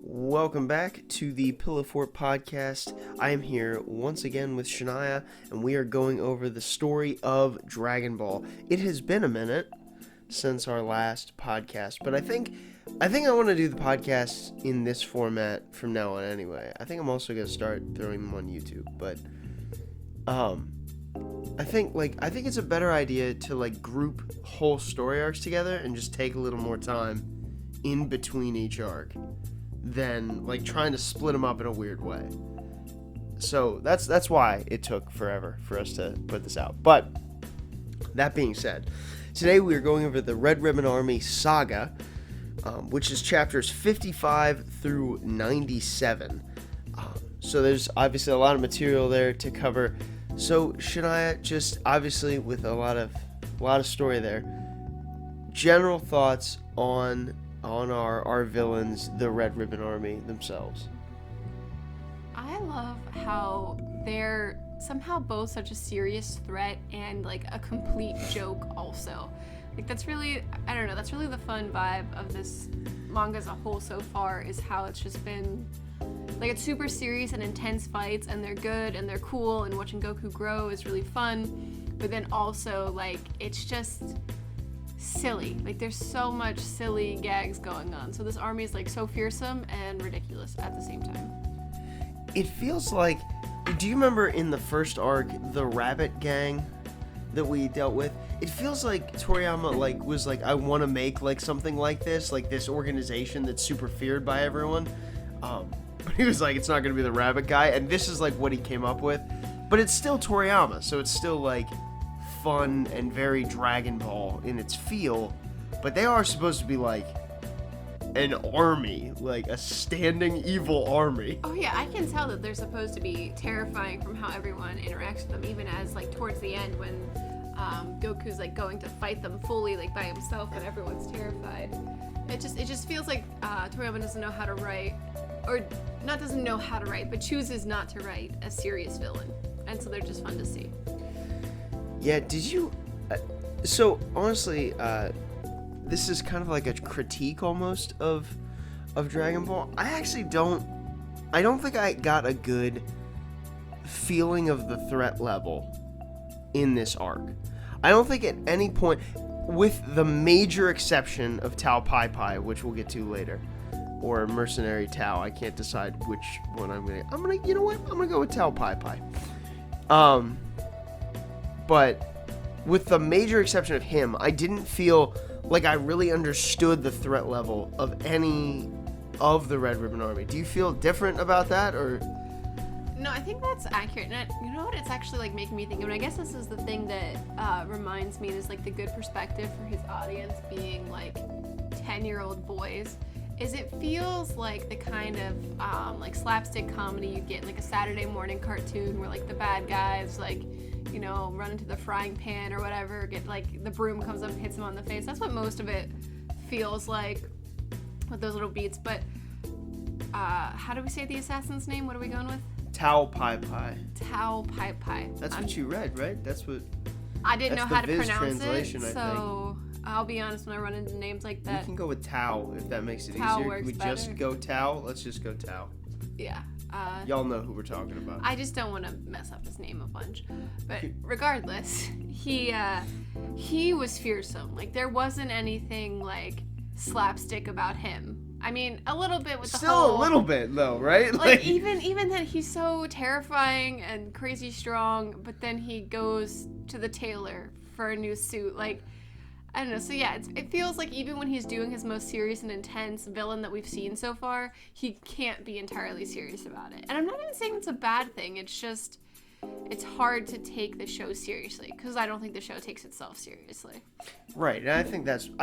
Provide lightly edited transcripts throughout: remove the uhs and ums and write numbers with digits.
Welcome back to the Pillow Fort podcast. I am here once again with Shania, and we are going over the story of Dragon Ball. It has been a minute since our last podcast, but I think I want to do the podcast in this format from now on anyway. I think I'm also going to start throwing them on YouTube, but I think it's a better idea to group whole story arcs together and just take a little more time in between each arc than trying to split them up in a weird way. So that's why it took forever for us to put this out. But that being said, today we are going over the Red Ribbon Army saga, which is chapters 55 through 97. So there's obviously a lot of material there to cover. So Shania, just obviously with a lot of story there, general thoughts on our villains, the Red Ribbon Army themselves. I love how they're somehow both such a serious threat and a complete joke also. That's really, I don't know, that's really the fun vibe of this manga as a whole so far, is how it's just been it's super serious and intense fights, and they're good and they're cool, and watching Goku grow is really fun, but then also it's just silly. There's so much silly gags going on. So this army is so fearsome and ridiculous at the same time. It feels like, do you remember in the first arc, the rabbit gang that we dealt with? It feels like Toriyama was I want to make something like this organization that's super feared by everyone. But he was it's not going to be the rabbit guy, and this is what he came up with. But it's still Toriyama, so it's still fun and very Dragon Ball in its feel, but they are supposed to be an army, a standing evil army. Oh yeah, I can tell that they're supposed to be terrifying from how everyone interacts with them, even as towards the end when Goku's going to fight them fully by himself and everyone's terrified. It just feels like Toriyama doesn't know how to write, or not doesn't know how to write, but chooses not to write a serious villain, and so they're just fun to see. Yeah, did you... so, honestly, this is kind of a critique almost of Dragon Ball. I don't think I got a good feeling of the threat level in this arc. I don't think at any point, with the major exception of Tao Pai Pai, which we'll get to later, or Mercenary Tao, I can't decide which one you know what? I'm gonna go with Tao Pai Pai. But with the major exception of him, I didn't feel like I really understood the threat level of any of the Red Ribbon Army. Do you feel different about that, or? No, I think that's accurate. And you know what it's actually making me think of? And I guess this is the thing that reminds me is the good perspective for his audience being 10-year-old boys. Is it feels like the kind of slapstick comedy you get in a Saturday morning cartoon where the bad guys run into the frying pan or whatever, get the broom comes up and hits him on the face. That's what most of it feels like with those little beats. But how do we say the assassin's name? What are we going with? Tao Pai Pai. Tao Pai Pai. That's what you read, right? That's what... I didn't know how to pronounce it, so I'll be honest, when I run into names like that... We can go with Tao, if that makes it Tao easier. Works can we better. Just go Tao? Let's just go Tao. Yeah. Y'all know who we're talking about. I just don't want to mess up his name a bunch. But regardless, he was fearsome. There wasn't anything slapstick about him. I mean, a little bit with the whole... Still a little bit, though, right? Even then, he's so terrifying and crazy strong, but then he goes to the tailor for a new suit. I don't know. So yeah, it feels like even when he's doing his most serious and intense villain that we've seen so far, he can't be entirely serious about it. And I'm not even saying it's a bad thing. It's just, it's hard to take the show seriously because I don't think the show takes itself seriously. Right, and I think that's... to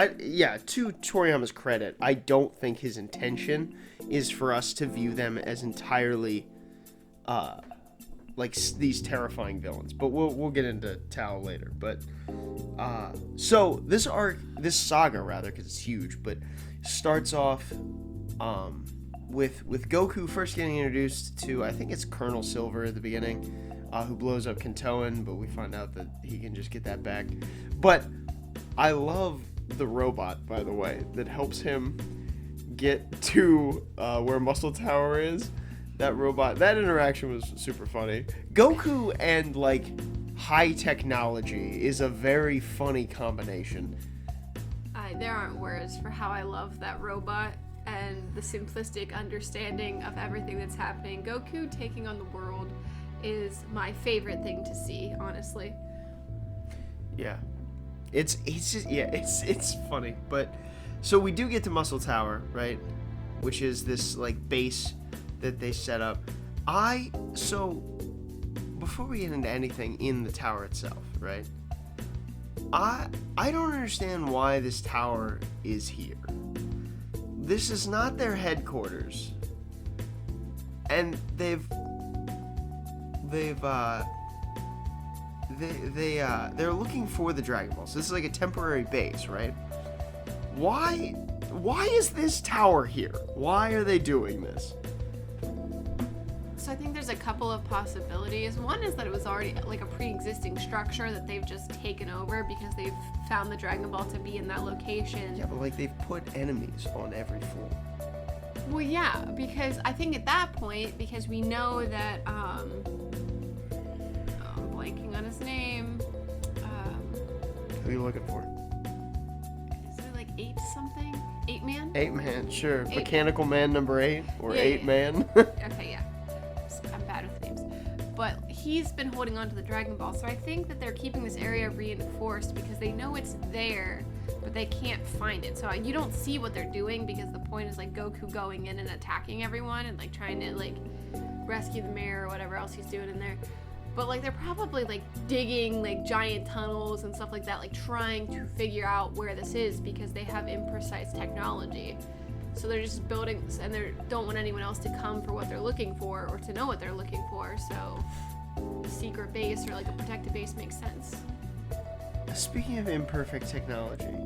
Toriyama's credit, I don't think his intention is for us to view them as entirely these terrifying villains. But we'll get into Tao later. But so this saga rather, because it's huge, but starts off with Goku first getting introduced to, I think it's Colonel Silver at the beginning, who blows up Kentoan, but we find out that he can just get that back. But I love the robot, by the way, that helps him get to where Muscle Tower is, that robot, that interaction was super funny. Goku and like high technology is a very funny combination. There aren't words for how I love that robot and the simplistic understanding of everything that's happening. Goku taking on the world is my favorite thing to see, honestly. Yeah. It's just, yeah, it's funny. But so we do get to Muscle Tower, right? Which is this like base that they set up. So before we get into anything in the tower itself, right? I don't understand why this tower is here. This is not their headquarters. And they're looking for the Dragon Balls. This is like a temporary base, right? Why is this tower here? Why are they doing this? So I think there's a couple of possibilities. One is that it was already like a pre-existing structure that they've just taken over because they've found the Dragon Ball to be in that location. Yeah, but like they've put enemies on every floor. Well, yeah, because I think at that point, because we know that, I'm blanking on his name. Who are you looking for? Is it like 8 something? 8 Man? 8 Man, sure. Mechanical Man number 8 or Yeah, 8 yeah. Man. Okay, yeah. I'm bad with names. But he's been holding on to the Dragon Ball, so I think that they're keeping this area reinforced because they know it's there, but they can't find it. So you don't see what they're doing because the point is like Goku going in and attacking everyone and like trying to like rescue the mayor or whatever else he's doing in there. But like they're probably like digging like giant tunnels and stuff like that, like trying to figure out where this is because they have imprecise technology. So they're just building, and they don't want anyone else to come for what they're looking for or to know what they're looking for. So a secret base or like a protected base makes sense. Speaking of imperfect technology,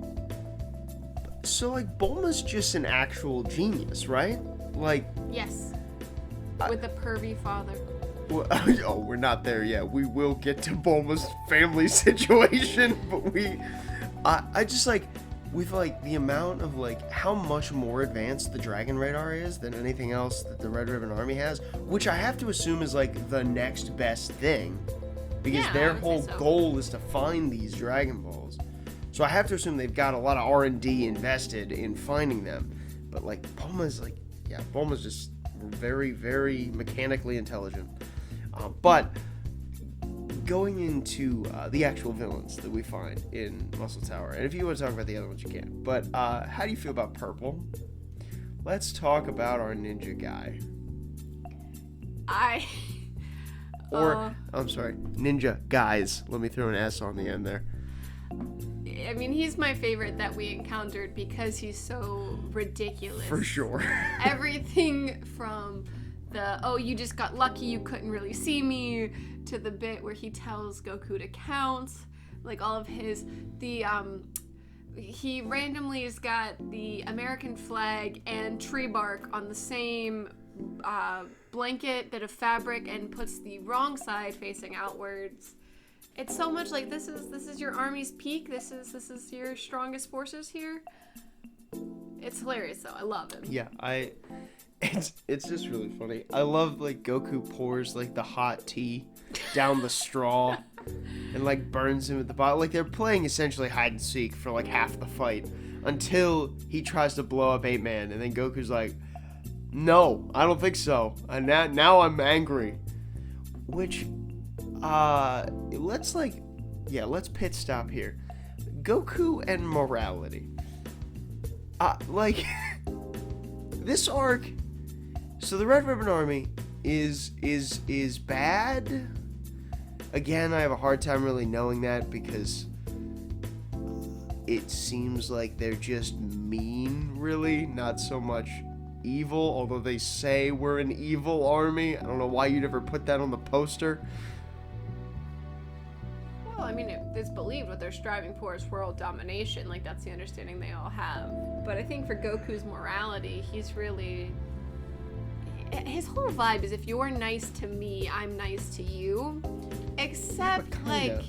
so like Bulma's just an actual genius, right? Like, Yes. With a pervy father. well, oh, we're not there yet. We will get to Bulma's family situation, but I just like, with like the amount of like how much more advanced the Dragon Radar is than anything else that the Red Ribbon Army has, which I have to assume is like the next best thing, because Yeah, I their would whole say so. goal is to find these Dragon Balls. So I have to assume they've got a lot of R&D invested in finding them. But like Bulma's like, yeah, Bulma's just very, very mechanically intelligent. But going into the actual villains that we find in Muscle Tower, and if you want to talk about the other ones, you can. But how do you feel about Purple? Let's talk about our ninja guy. I'm sorry, ninja guys. Let me throw an S on the end there. I mean, he's my favorite that we encountered because he's so ridiculous. For sure. Everything from the, oh, you just got lucky, you couldn't really see me, to the bit where he tells Goku to count, like all of his, he randomly has got the American flag and tree bark on the same blanket, bit of fabric, and puts the wrong side facing outwards. It's so much like this is your army's peak. This is your strongest forces here. It's hilarious though. I love him. Yeah, it's just really funny. I love like Goku pours like the hot tea down the straw and like burns him at the bottom. Like they're playing essentially hide and seek for like half the fight until he tries to blow up 8 Man, and then Goku's like, "No, I don't think so." And now I'm angry. Which let's pit stop here. Goku and morality. Like this arc. So the Red Ribbon Army is bad. Again, I have a hard time really knowing that because it seems like they're just mean, really, not so much evil, although they say we're an evil army. I don't know why you'd ever put that on the poster. Well, I mean, it's believed what they're striving for is world domination. Like, that's the understanding they all have. But I think for Goku's morality, he's really... his whole vibe is if you're nice to me, I'm nice to you. Except, But like... kinda.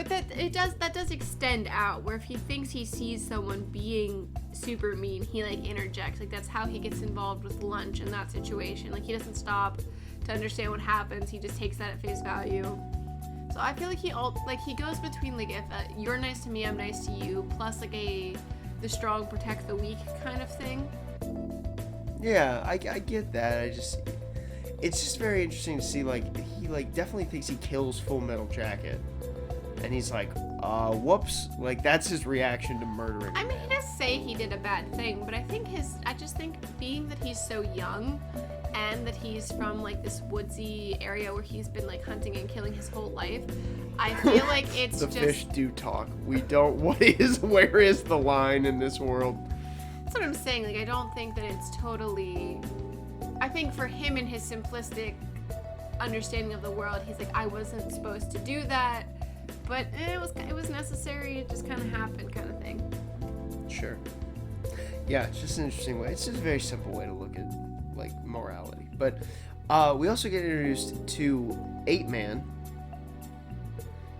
But that does extend out, where if he thinks he sees someone being super mean, he like interjects. Like that's how he gets involved with lunch in that situation. Like he doesn't stop to understand what happens. He just takes that at face value. So I feel like he goes between like if you're nice to me, I'm nice to you, plus like the strong protect the weak kind of thing. Yeah, I get that. It's just very interesting to see, like, he like definitely thinks he kills Full Metal Jacket. And he's like, whoops. Like, that's his reaction to murdering. I mean, he does say he did a bad thing, but I just think being that he's so young and that he's from, like, this woodsy area where he's been, like, hunting and killing his whole life, I feel like it's the fish do talk. Where is the line in this world? That's what I'm saying. Like, I don't think that it's totally... I think for him and his simplistic understanding of the world, he's like, I wasn't supposed to do that. But it was necessary. It just kind of happened, kind of thing. Sure. Yeah, it's just an interesting way. It's just a very simple way to look at like morality. But we also get introduced to 8-Man.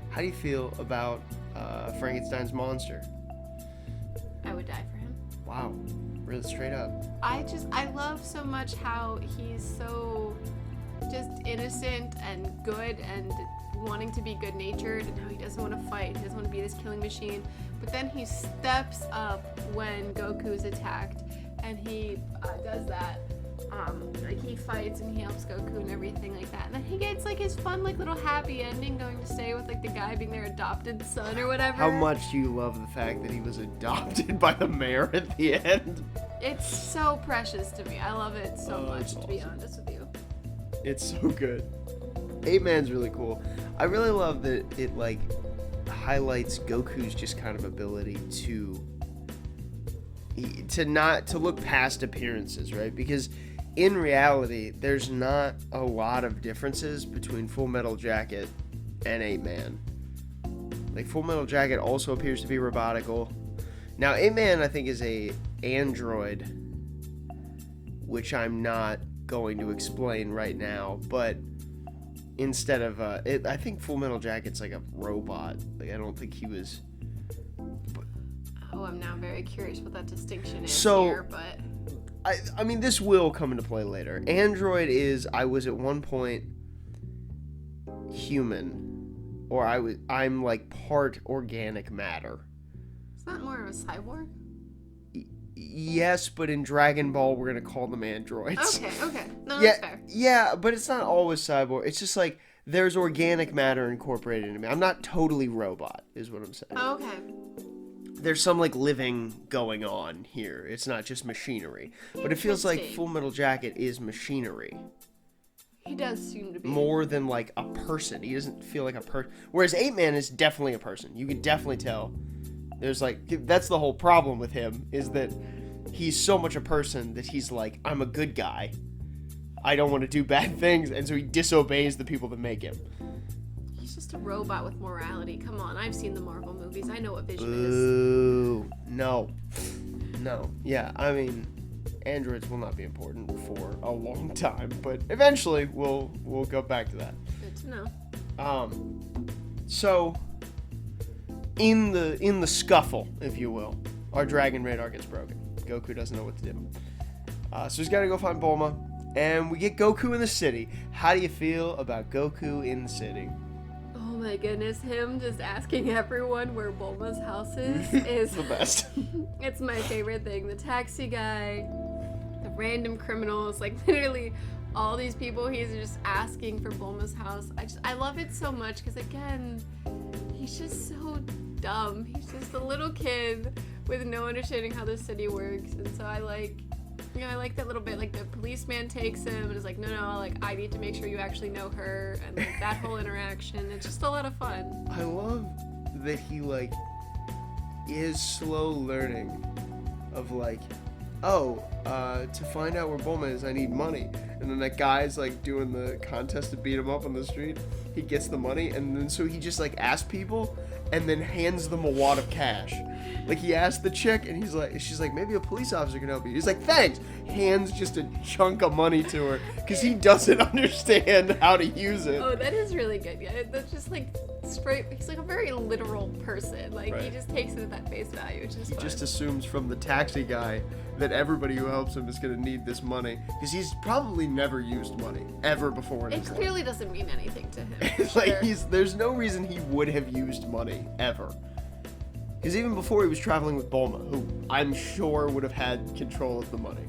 How do you feel about Frankenstein's monster? I would die for him. Wow, really straight up. I love so much how he's so just innocent and good and wanting to be good-natured, and how he doesn't want to fight, he doesn't want to be this killing machine, but then he steps up when Goku's attacked, and he does that, like he fights and he helps Goku and everything like that, and then he gets like his fun like little happy ending, going to stay with like the guy being their adopted son or whatever. How much do you love the fact that he was adopted by the mayor at the end? It's so precious to me. I love it so much, to be honest with you. It's so good. 8-Man's really cool. I really love that it like highlights Goku's just kind of ability to look past appearances, right? Because in reality, there's not a lot of differences between Full Metal Jacket and 8-Man. Like Full Metal Jacket also appears to be robotical. Now 8-Man I think is a android, which I'm not going to explain right now, but instead of I think Full Metal Jacket's like a robot. Like I don't think he was. Oh, I'm now very curious what that distinction is here, but I mean this will come into play later. Android is I was at one point human, or I'm like part organic matter. Is that more of a cyborg? Yes, but in Dragon Ball, we're going to call them androids. Okay. No, yeah, that's fair. Yeah, but it's not always cyborg. It's just like, there's organic matter incorporated into me. I'm not totally robot, is what I'm saying. Oh, okay. There's some, like, living going on here. It's not just machinery. But it feels like Full Metal Jacket is machinery. He does seem to be. More than, like, a person. He doesn't feel like a person. Whereas 8-Man is definitely a person. You can definitely tell. There's like, that's the whole problem with him, is that he's so much a person that he's like, I'm a good guy. I don't want to do bad things, and so he disobeys the people that make him. He's just a robot with morality. Come on, I've seen the Marvel movies. I know what Vision Ooh, no. Yeah, I mean, androids will not be important for a long time, but eventually we'll go back to that. Good to know. So in the scuffle, if you will, our dragon radar gets broken. Goku doesn't know what to do. So he's got to go find Bulma, and we get Goku in the city. How do you feel about Goku in the city? Oh my goodness, him just asking everyone where Bulma's house is the best. It's my favorite thing. The taxi guy, the random criminals, like literally all these people, he's just asking for Bulma's house. I love it so much because, again, he's just so dumb. He's just a little kid with no understanding how the city works, and so I like that little bit. Like the policeman takes him and is like, no, like I need to make sure you actually know her, and like that whole interaction. It's just a lot of fun. I love that he like is slow learning of like, to find out where Bulma is, I need money. And then that guy's like doing the contest to beat him up on the street. He gets the money, and then so he just like asks people and then hands them a wad of cash. Like, he asked the chick, and she's like, maybe a police officer can help you. He's like, thanks. Hands just a chunk of money to her, because he doesn't understand how to use it. Oh, that is really good. Yeah, that's just like straight. He's like a very literal person. Like, he just takes it at that face value, which is He fun. just assumes from the taxi guy that everybody who helps him is going to need this money, because he's probably never used money ever before in It his life. clearly doesn't mean anything to him. It's like there's no reason he would have used money ever. Because even before he was traveling with Bulma, who I'm sure would have had control of the money.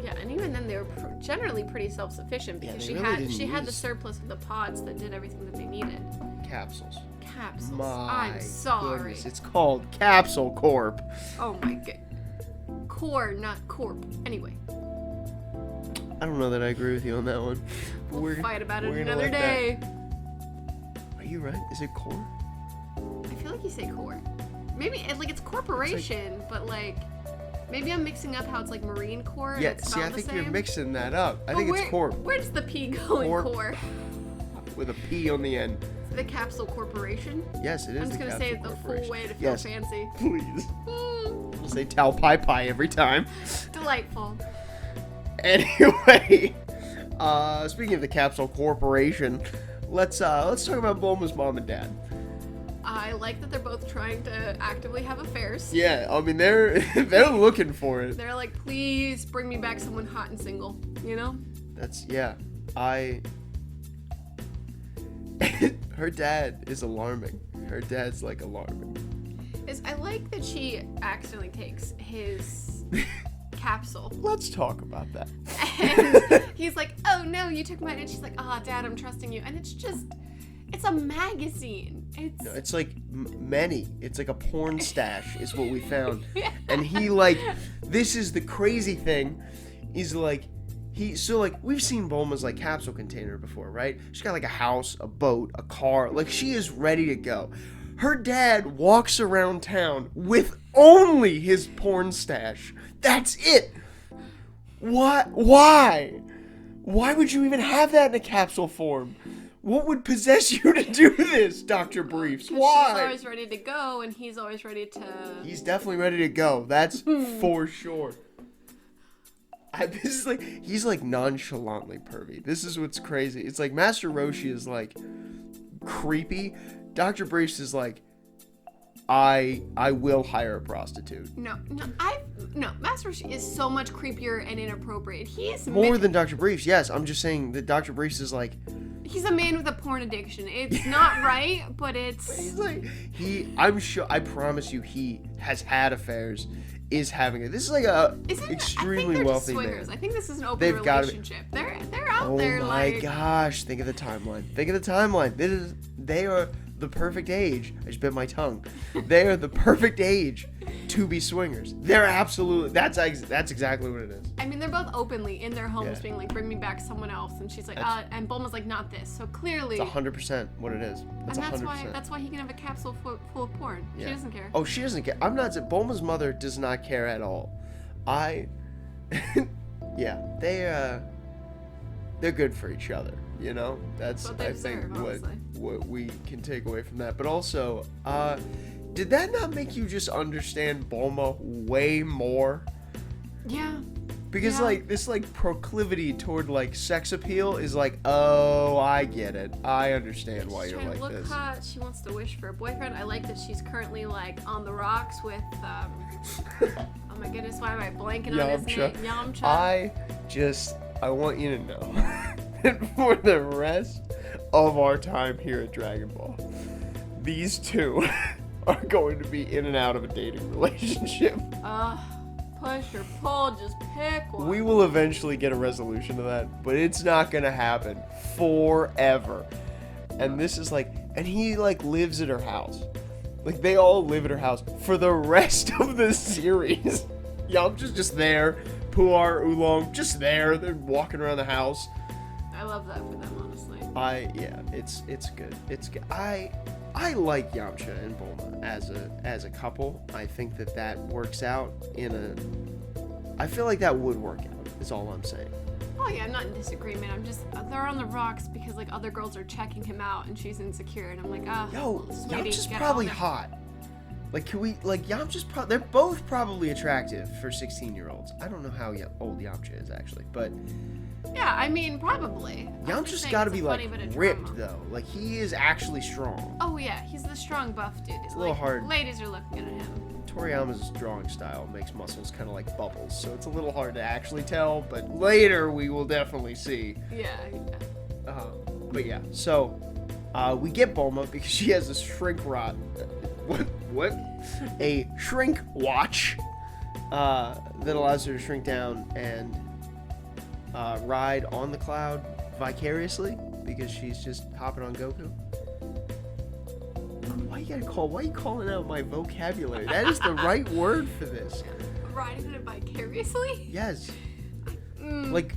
Yeah, and even then they were generally pretty self-sufficient because they really she didn't had the use- surplus of the pods that did everything that they needed. Capsules. Capsules. My I'm sorry. goodness, it's called Capsule Corp. Oh my god. Core, not corp. Anyway, I don't know that I agree with you on that one. we'll fight about it we're gonna another let day. Are you right? Is it Core? I feel like you say core. Maybe like it's corporation, but like maybe I'm mixing up how it's like Marine Corps. And Yeah, it's see, I spelled the think you're same. mixing that up. I But think it's Corp Where does the P go in Corp. core? with a P on the end. The Capsule Corporation. Yes, it is. I'm just the gonna say it Capsule the full Corporation. way to feel Yes. fancy. Please. Mm, I'll say Tau Pai Pai every time. delightful. Anyway, speaking of the Capsule Corporation, let's talk about Bulma's mom and dad. I like that they're both trying to actively have affairs. Yeah, I mean they're looking for it. They're like, please bring me back someone hot and single. You know? That's her dad is alarming. Her dad's like alarming. I like that she accidentally takes his capsule. Let's talk about that. And he's like, oh no, you took mine. And she's like, ah, Dad, I'm trusting you. And it's a magazine. No, it's like many. It's like a porn stash is what we found. And he like, this is the crazy thing, is like, we've seen Bulma's like capsule container before, right? She's got like a house, a boat, a car. Like she is ready to go. Her dad walks around town with only his porn stash. That's it. What? Why? Why would you even have that in a capsule form? What would possess you to do this, Dr. Briefs? Why? She's always ready to go, and he's always ready to... He's definitely ready to go. That's for sure. He's like nonchalantly pervy. This is what's crazy. It's like Master Roshi is like creepy. Dr. Briefs is like, I will hire a prostitute. No, Master Roshi is so much creepier and inappropriate. He is More than Dr. Briefs, yes. I'm just saying that Dr. Briefs is like... He's a man with a porn addiction. It's not right, but it's... He's like... I'm sure... I promise you he has had affairs, is having it. This is like a extremely wealthy man. I think this is an open They've gotta be- relationship. They're out there Oh my like... gosh, think of the timeline. They are the perfect age. I just bit my tongue. They are the perfect age to be swingers. They're absolutely, that's exactly what it is. I mean, they're both openly in their homes Yeah. being like, bring me back someone else. And she's like, and Bulma's like, not this. So clearly... It's 100% what it is. That's and 100%. that's why he can have a capsule full of porn. Yeah. She doesn't care. Oh, she doesn't care. I'm not saying, Bulma's mother does not care at all. Yeah, they're good for each other, you know? That's What they I think deserve, honestly. what we can take away from that. But also, did that not make you just understand Bulma way more? Yeah. Because Yeah. like this like proclivity toward like sex appeal is like, oh, I get it. I understand why She's you're trying like to look this. hot. She wants to wish for a boyfriend. I like that she's currently like on the rocks with oh my goodness, why am I blanking on his name? Yamcha. I want you to know that for the rest of our time here at Dragon Ball, these two are going to be in and out of a dating relationship. Push or pull, just pick one. We will eventually get a resolution to that, but it's not gonna happen forever. And this is like, and he like lives at her house. Like they all live at her house for the rest of the series. Yamcha's just there. Puar, Oolong, just there. They're walking around the house. I love that for them, honestly. It's good. It's good. I like Yamcha and Bulma as a couple. I think that works out I feel like that would work out, is all I'm saying. Oh yeah, I'm not in disagreement. I'm just they're on the rocks because like other girls are checking him out and she's insecure and I'm like, Yo, sweetie, Yamcha's get probably on it." hot. Like, can we, like, Yamcha's they're both probably attractive for 16-year-olds. I don't know how old Yamcha is, actually, but... Yeah, I mean, probably. Yamcha's gotta be, like, ripped, though. Like, he is actually strong. Oh, yeah, he's the strong buff dude. It's a little hard. Ladies are looking at him. Toriyama's drawing style makes muscles kind of like bubbles, so it's a little hard to actually tell, but later we will definitely see. Yeah. But yeah, so we get Bulma because she has a shrink rod. What? A shrink watch that allows her to shrink down and ride on the cloud vicariously because she's just hopping on Goku. Why are you calling out my vocabulary? That is the right word for this. Riding it vicariously? Yes. Like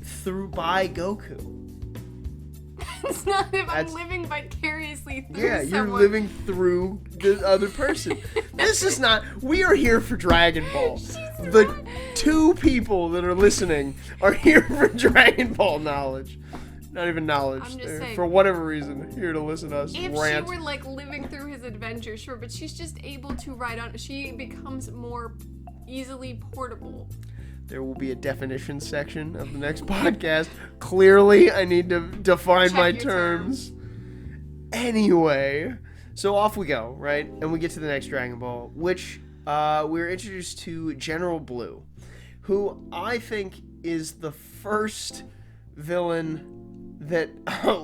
by Goku. It's not if I'm living vicariously through someone. Yeah, you're living through the other person. This is not... We are here for Dragon Ball. The two people that are listening are here for Dragon Ball knowledge. Not even knowledge. I'm just saying, for whatever reason, here to listen to us if rant. she were like living through his adventure, sure, but she's just able to ride on. She becomes more easily portable. There will be a definition section of the next podcast. Clearly, I need to define my terms. Anyway, so off we go, right? And we get to the next Dragon Ball, which we're introduced to General Blue, who I think is the first villain that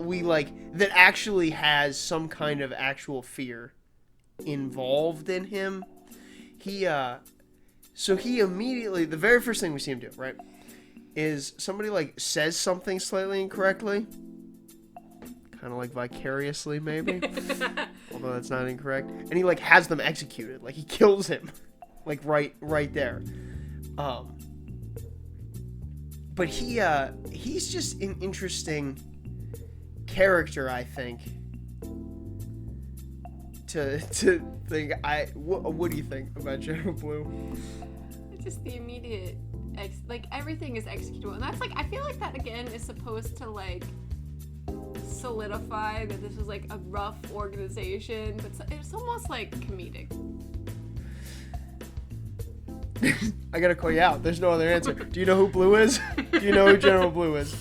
we like, that actually has some kind of actual fear involved in him. So he immediately, the very first thing we see him do, right, is somebody like says something slightly incorrectly, kind of like vicariously maybe, although that's not incorrect, and he like has them executed, like he kills him, like right there. But he's just an interesting character, I think. To think, what do you think about General Blue? It's just the immediate, like everything is executable, and that's like, I feel like that again is supposed to like solidify that this was like a rough organization, but it's almost like comedic. I gotta call you out. There's no other answer. Do you know who Blue is? Do you know who General Blue is?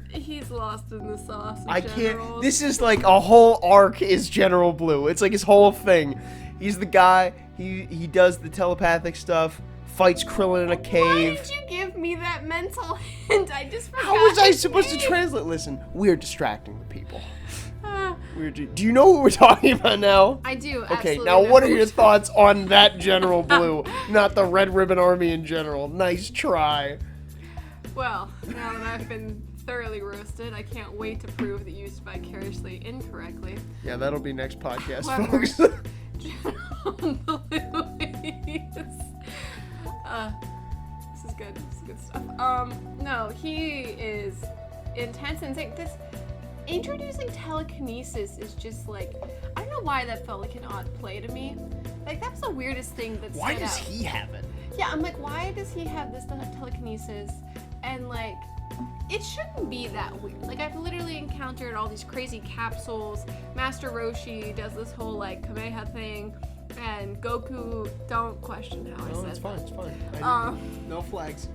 He's lost in the sauce. I can't. This is like a whole arc is General Blue. It's like his whole thing. He's the guy. He does the telepathic stuff. Fights Krillin in a cave. Why did you give me that mental hint? I just forgot. How was I supposed to translate? Listen, we're distracting the people. Do you know what we're talking about now? I do. Okay, now what are your thoughts on that General Blue, not the Red Ribbon Army in general? Nice try. Well, now that I've been thoroughly roasted, I can't wait to prove that you used vicariously incorrectly. Yeah, that'll be next podcast, However, folks. General Blue is... this is good. This is good stuff. No, he is intense and sick. Introducing telekinesis is just like, I don't know why that felt like an odd play to me. Like, that's the weirdest thing that's Why does he have it? Yeah, I'm like, why does he have this telekinesis? And like, it shouldn't be that weird. Like, I've literally encountered all these crazy capsules. Master Roshi does this whole like Kameha thing, and Goku, don't question how I said it's fine, that. It's fine. No flags.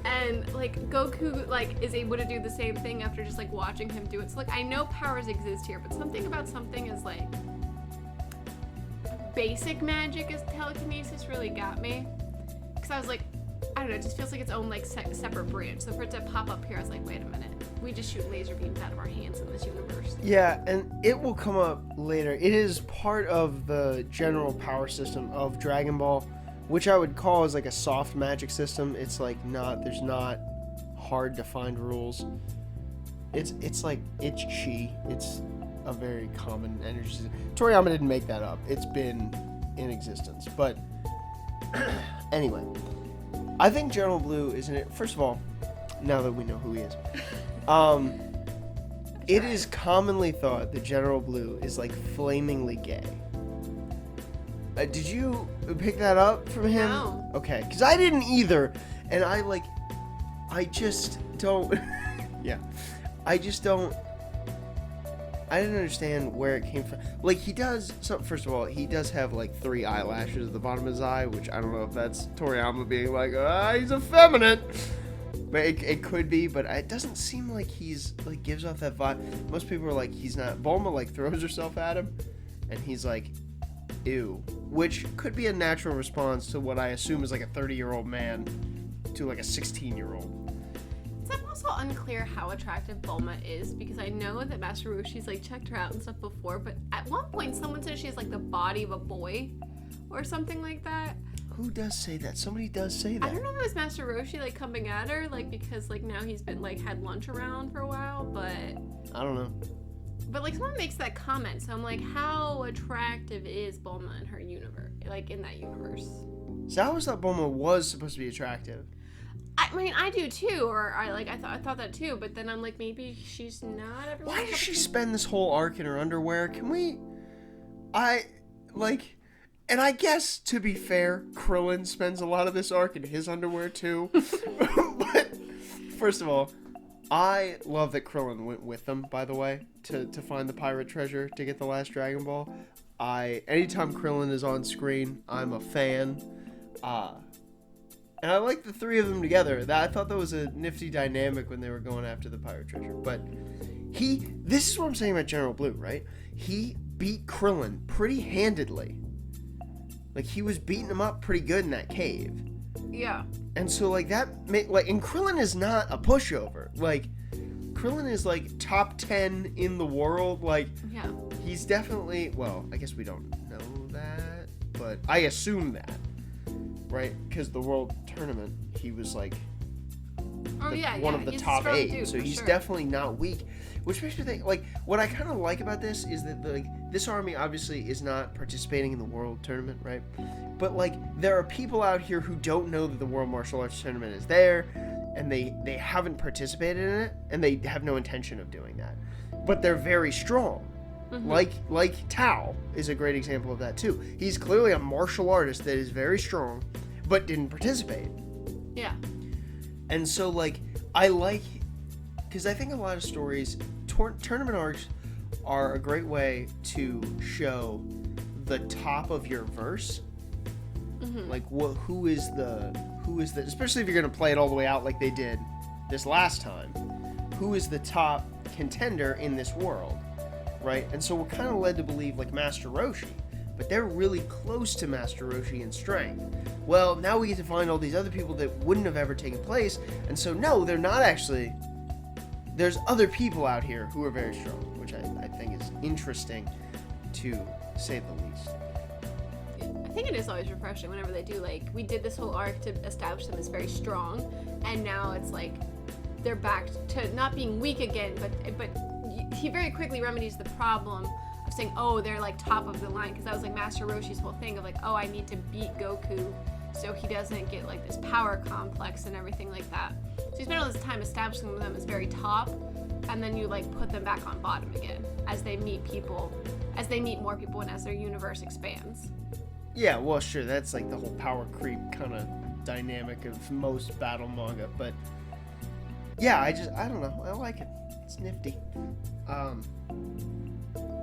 And like Goku like is able to do the same thing after just like watching him do it. So like, I know powers exist here, but something about something as like basic magic as telekinesis really got me. Cause I was like, I don't know, it just feels like its own like separate branch. So for it to pop up here, I was like, wait a minute, we just shoot laser beams out of our hands in this universe. Yeah, and it will come up later. It is part of the general power system of Dragon Ball, which I would call as like a soft magic system. It's like there's not hard defined rules. It's like, it's chi. It's a very common energy system. Toriyama didn't make that up. It's been in existence. But anyway, I think General Blue first of all, now that we know who he is, it is commonly thought that General Blue is like flamingly gay. Did you pick that up from him? No. Okay, because I didn't either, and I just don't. Yeah, I just don't. I didn't understand where it came from. Like, he does, so first of all, he does have, like, 3 eyelashes at the bottom of his eye, which I don't know if that's Toriyama being like, he's effeminate. But it could be, but it doesn't seem like he's, like, gives off that vibe. Most people are like, he's not. Bulma, like, throws herself at him, and he's like, ew. Which could be a natural response to what I assume is, like, a 30-year-old man to, like, a 16-year-old. It's also unclear how attractive Bulma is, because I know that Master Roshi's like checked her out and stuff before, but at one point someone said she has like the body of a boy or something like that. Who does say that? Somebody does say that. I don't know if it was Master Roshi like coming at her, like because like now he's been like had lunch around for a while, but I don't know. But like someone makes that comment, so I'm like, how attractive is Bulma in her universe, like in that universe? So I always thought Bulma was supposed to be attractive. I mean, I do too, or I thought that too, but then I'm like, maybe she's not everyone. Why does she spend this whole arc in her underwear? And I guess, to be fair, Krillin spends a lot of this arc in his underwear too. But, first of all, I love that Krillin went with them, by the way, to find the pirate treasure, to get the last Dragon Ball. Anytime Krillin is on screen, I'm a fan. And I like the 3 of them together. I thought that was a nifty dynamic when they were going after the pirate treasure. But this is what I'm saying about General Blue, right? He beat Krillin pretty handedly. Like, he was beating him up pretty good in that cave. Yeah. And so, like, and Krillin is not a pushover. Like, Krillin is, like, top 10 in the world. Like, yeah. He's definitely, well, I guess we don't know that, but I assume that. Right, because the world tournament, he was like one of the top 8, dude, so he's definitely not weak. Which makes me think, like, what I kind of like about this is that, like, this army obviously is not participating in the world tournament, right? But, like, there are people out here who don't know that the World Martial Arts Tournament is there, and they haven't participated in it, and they have no intention of doing that. But they're very strong. Mm-hmm. Like Tao is a great example of that too. He's clearly a martial artist that is very strong, but didn't participate. Yeah. And so, like, because I think a lot of stories, tournament arcs are a great way to show the top of your verse. Mm-hmm. Like, who is the, especially if you're gonna play it all the way out like they did this last time. Who is the top contender in this world? Right? And so we're kind of led to believe, like, Master Roshi, but they're really close to Master Roshi in strength. Well, now we get to find all these other people that wouldn't have ever taken place, and so no, they're not actually. There's other people out here who are very strong, which I think is interesting, to say the least. I think it is always refreshing whenever they do, like, we did this whole arc to establish them as very strong, and now it's like they're back to not being weak again, but he very quickly remedies the problem of saying, oh, they're like top of the line, because that was like Master Roshi's whole thing of like, oh, I need to beat Goku so he doesn't get like this power complex and everything like that. So he spent all this time establishing them as very top, and then you like put them back on bottom again as they meet more people and as their universe expands. Yeah, well, sure, that's like the whole power creep kind of dynamic of most battle manga, but yeah, I don't know, I like it. It's nifty.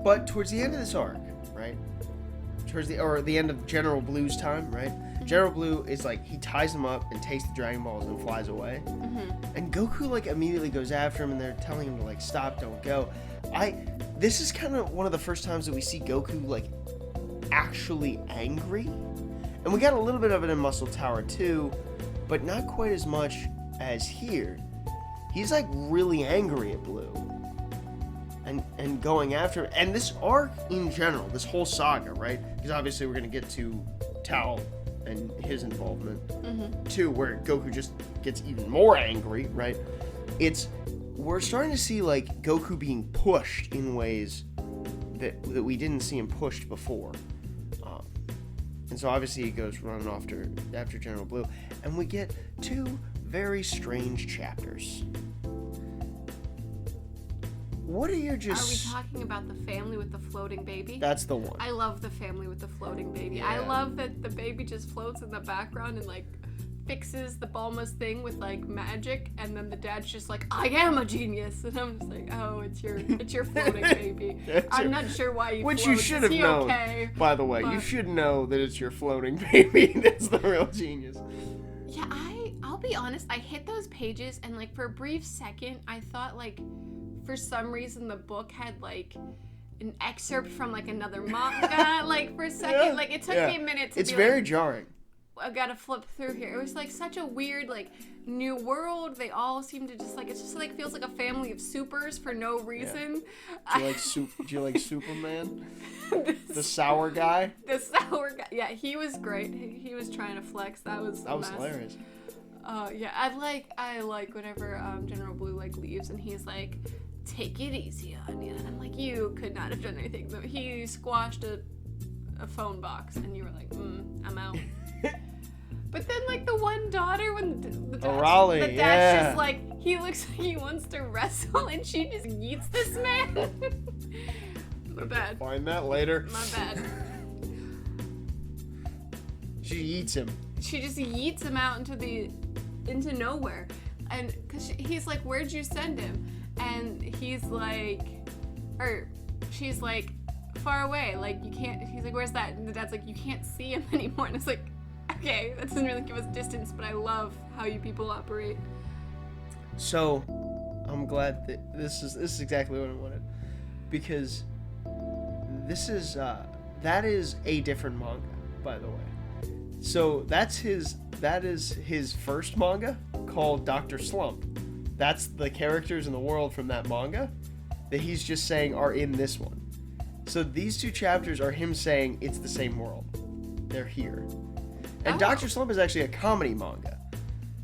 But towards the end of this arc, right? The end of General Blue's time, right? Mm-hmm. General Blue is like, he ties him up and takes the Dragon Balls and flies away. Mm-hmm. And Goku like immediately goes after him, and they're telling him to like stop, don't go. This is kind of one of the first times that we see Goku like actually angry. And we got a little bit of it in Muscle Tower too, but not quite as much as here. He's like really angry at Blue and going after him. And this arc in general, this whole saga, right? Because obviously we're going to get to Tao and his involvement too, where Goku just gets even more angry, right? We're starting to see like Goku being pushed in ways that we didn't see him pushed before. And so obviously he goes running after General Blue. And we get 2 very strange chapters. What are your just... Are we talking about the family with the floating baby? That's the one. I love the family with the floating baby. Yeah. I love that the baby just floats in the background and like fixes the Bulma's thing with like magic, and then the dad's just like, I am a genius, and I'm just like, oh, it's your floating baby. I'm not sure why you Which floats. you should have known. Okay? By the way, But- you should know that it's your floating baby. That's the real genius. Yeah, I'll be honest, I hit those pages and like for a brief second I thought like for some reason the book had like an excerpt from like another manga. Like for a second, Yeah, like it took yeah. me a minute to It's be very like, jarring. I gotta flip through here. It was like such a weird like new world. They all seem to just like, it just like feels like a family of supers for no reason. Do you like Superman? The sour guy? The sour guy. Yeah, he was great. He was trying to flex. That was hilarious. Yeah, I like whenever General Blue like leaves and he's like, take it easy on you. And I'm like, you could not have done anything. So he squashed a phone box and you were like, I'm out. But then like the one daughter, when the dad's yeah. just like, he looks like he wants to wrestle and she just yeets this man. My bad. Find that later. My bad. She eats him. She just yeets him out into nowhere, and cause he's like, where'd you send him? And he's like, or she's like, far away, like you can't. He's like, where's that? And the dad's like, you can't see him anymore. And it's like, okay, that doesn't really give us distance, but I love how you people operate. So, I'm glad that this is exactly what I wanted, because that is a different manga, by the way. So that is his first manga called Dr. Slump. That's the characters in the world from that manga that he's just saying are in this one. So these two chapters are him saying it's the same world. They're here. And Dr. Slump is actually a comedy manga.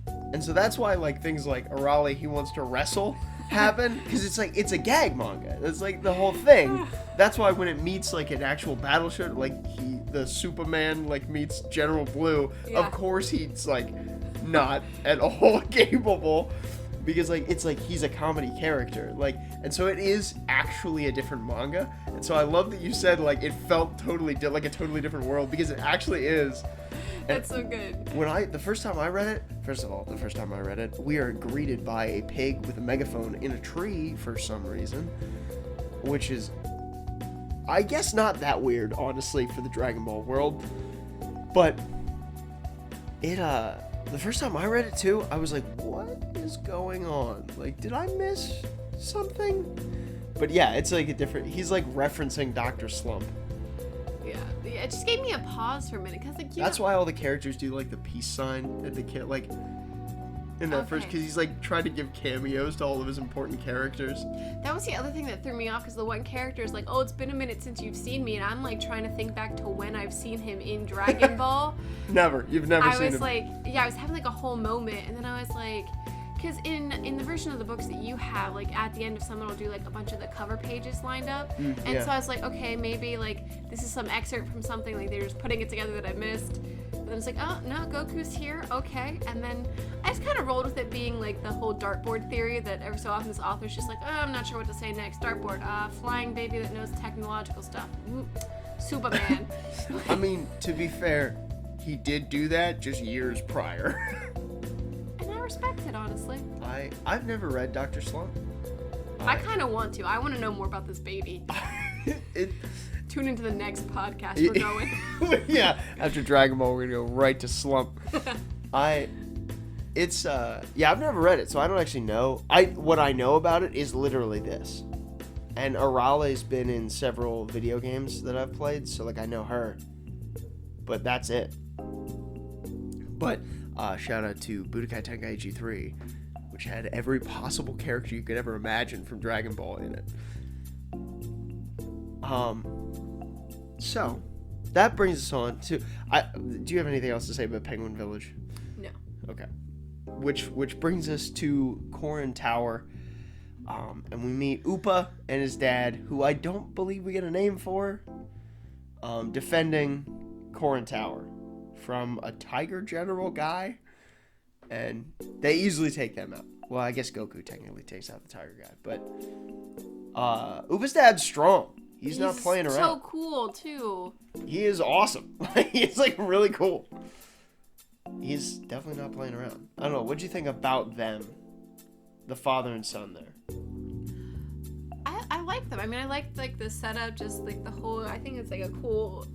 And so that's why like things like Arale, he wants to wrestle happen, because it's like it's a gag manga. It's like the whole thing. That's why when it meets like an actual battle show, like the Superman like meets General Blue, of course he's like not at all capable, because like it's like he's a comedy character, like, and so it is actually a different manga. And so I love that you said like it felt totally like a totally different world, because it actually is. That's so good. The first time I read it, we are greeted by a pig with a megaphone in a tree for some reason, which is, I guess, not that weird, honestly, for the Dragon Ball world. But the first time I read it too, I was like, what is going on? Like, did I miss something? But yeah, it's like he's like referencing Dr. Slump. Yeah, it just gave me a pause for a minute, because like that's why all the characters do like the peace sign at the kid, like in that first, because he's like trying to give cameos to all of his important characters. That was the other thing that threw me off, because the one character is like, oh, it's been a minute since you've seen me, and I'm like trying to think back to when I've seen him in Dragon Ball. You've never seen him. I was like, yeah, I was having like a whole moment, and then I was like, because in the version of the books that you have, like at the end of someone will do like a bunch of the cover pages lined up, and so I was like, okay, maybe like this is some excerpt from something, like they're just putting it together that I missed. And then it's like, oh no, Goku's here, okay. And then I just kind of rolled with it being like the whole dartboard theory that every so often this author's just like, oh, I'm not sure what to say next. Dartboard, flying baby that knows technological stuff. Superman. I mean, to be fair, he did do that just years prior. And I respect it, honestly. I've never read Dr. Slump. I kind of want to. I want to know more about this baby. Tune into the next podcast. We're going. Yeah, after Dragon Ball, we're gonna go right to Slump. I've never read it, so I don't actually know. What I know about it is literally this. And Arale's been in several video games that I've played, so like I know her. But that's it. But shout out to Budokai Tenkaichi 3, which had every possible character you could ever imagine from Dragon Ball in it. So that brings us on to. Do you have anything else to say about Penguin Village? No. Okay. Which brings us to Korin Tower, and we meet Upa and his dad, who I don't believe we get a name for, defending Korin Tower from a Tiger General guy, and they easily take them out. Well, I guess Goku technically takes out the Tiger guy, but Upa's dad's strong. He's not playing around. So cool too. He is awesome. He's like really cool. he's definitely not playing around. I don't know. What'd you think about them, the father and son there? I like them. I mean, I liked like the setup, just like the whole. I think it's like a cool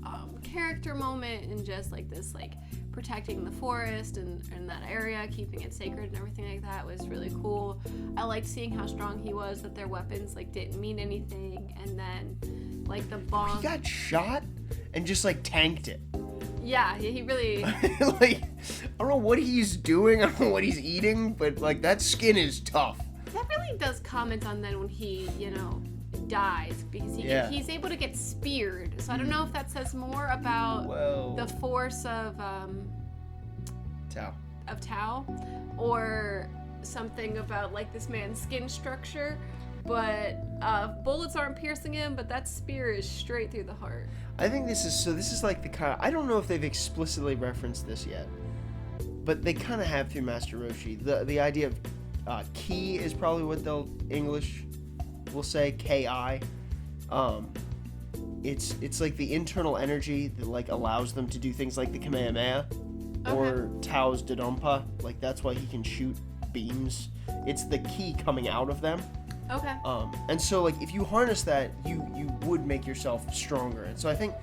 character moment, and just like this like protecting the forest and that area, keeping it sacred and everything like that was really cool. I liked seeing how strong he was, that their weapons like didn't mean anything, and then like the bomb. He got shot and just like tanked it. Yeah, he really. Like, I don't know what he's doing. I don't know what he's eating, but like that skin is tough. That really does comment on then when he, dies, because he's able to get speared. So I don't know if that says more about the force of Tao, or something about like this man's skin structure. But bullets aren't piercing him, but that spear is straight through the heart. I think this is like the kind of, I don't know if they've explicitly referenced this yet, but they kind of have through Master Roshi. The idea of ki is probably what they'll English will say, ki. It's like the internal energy that like allows them to do things like the Kamehameha or Tao's Dodonpa. Like that's why he can shoot beams. It's the ki coming out of them. Okay. And so like if you harness that, you would make yourself stronger. And so I think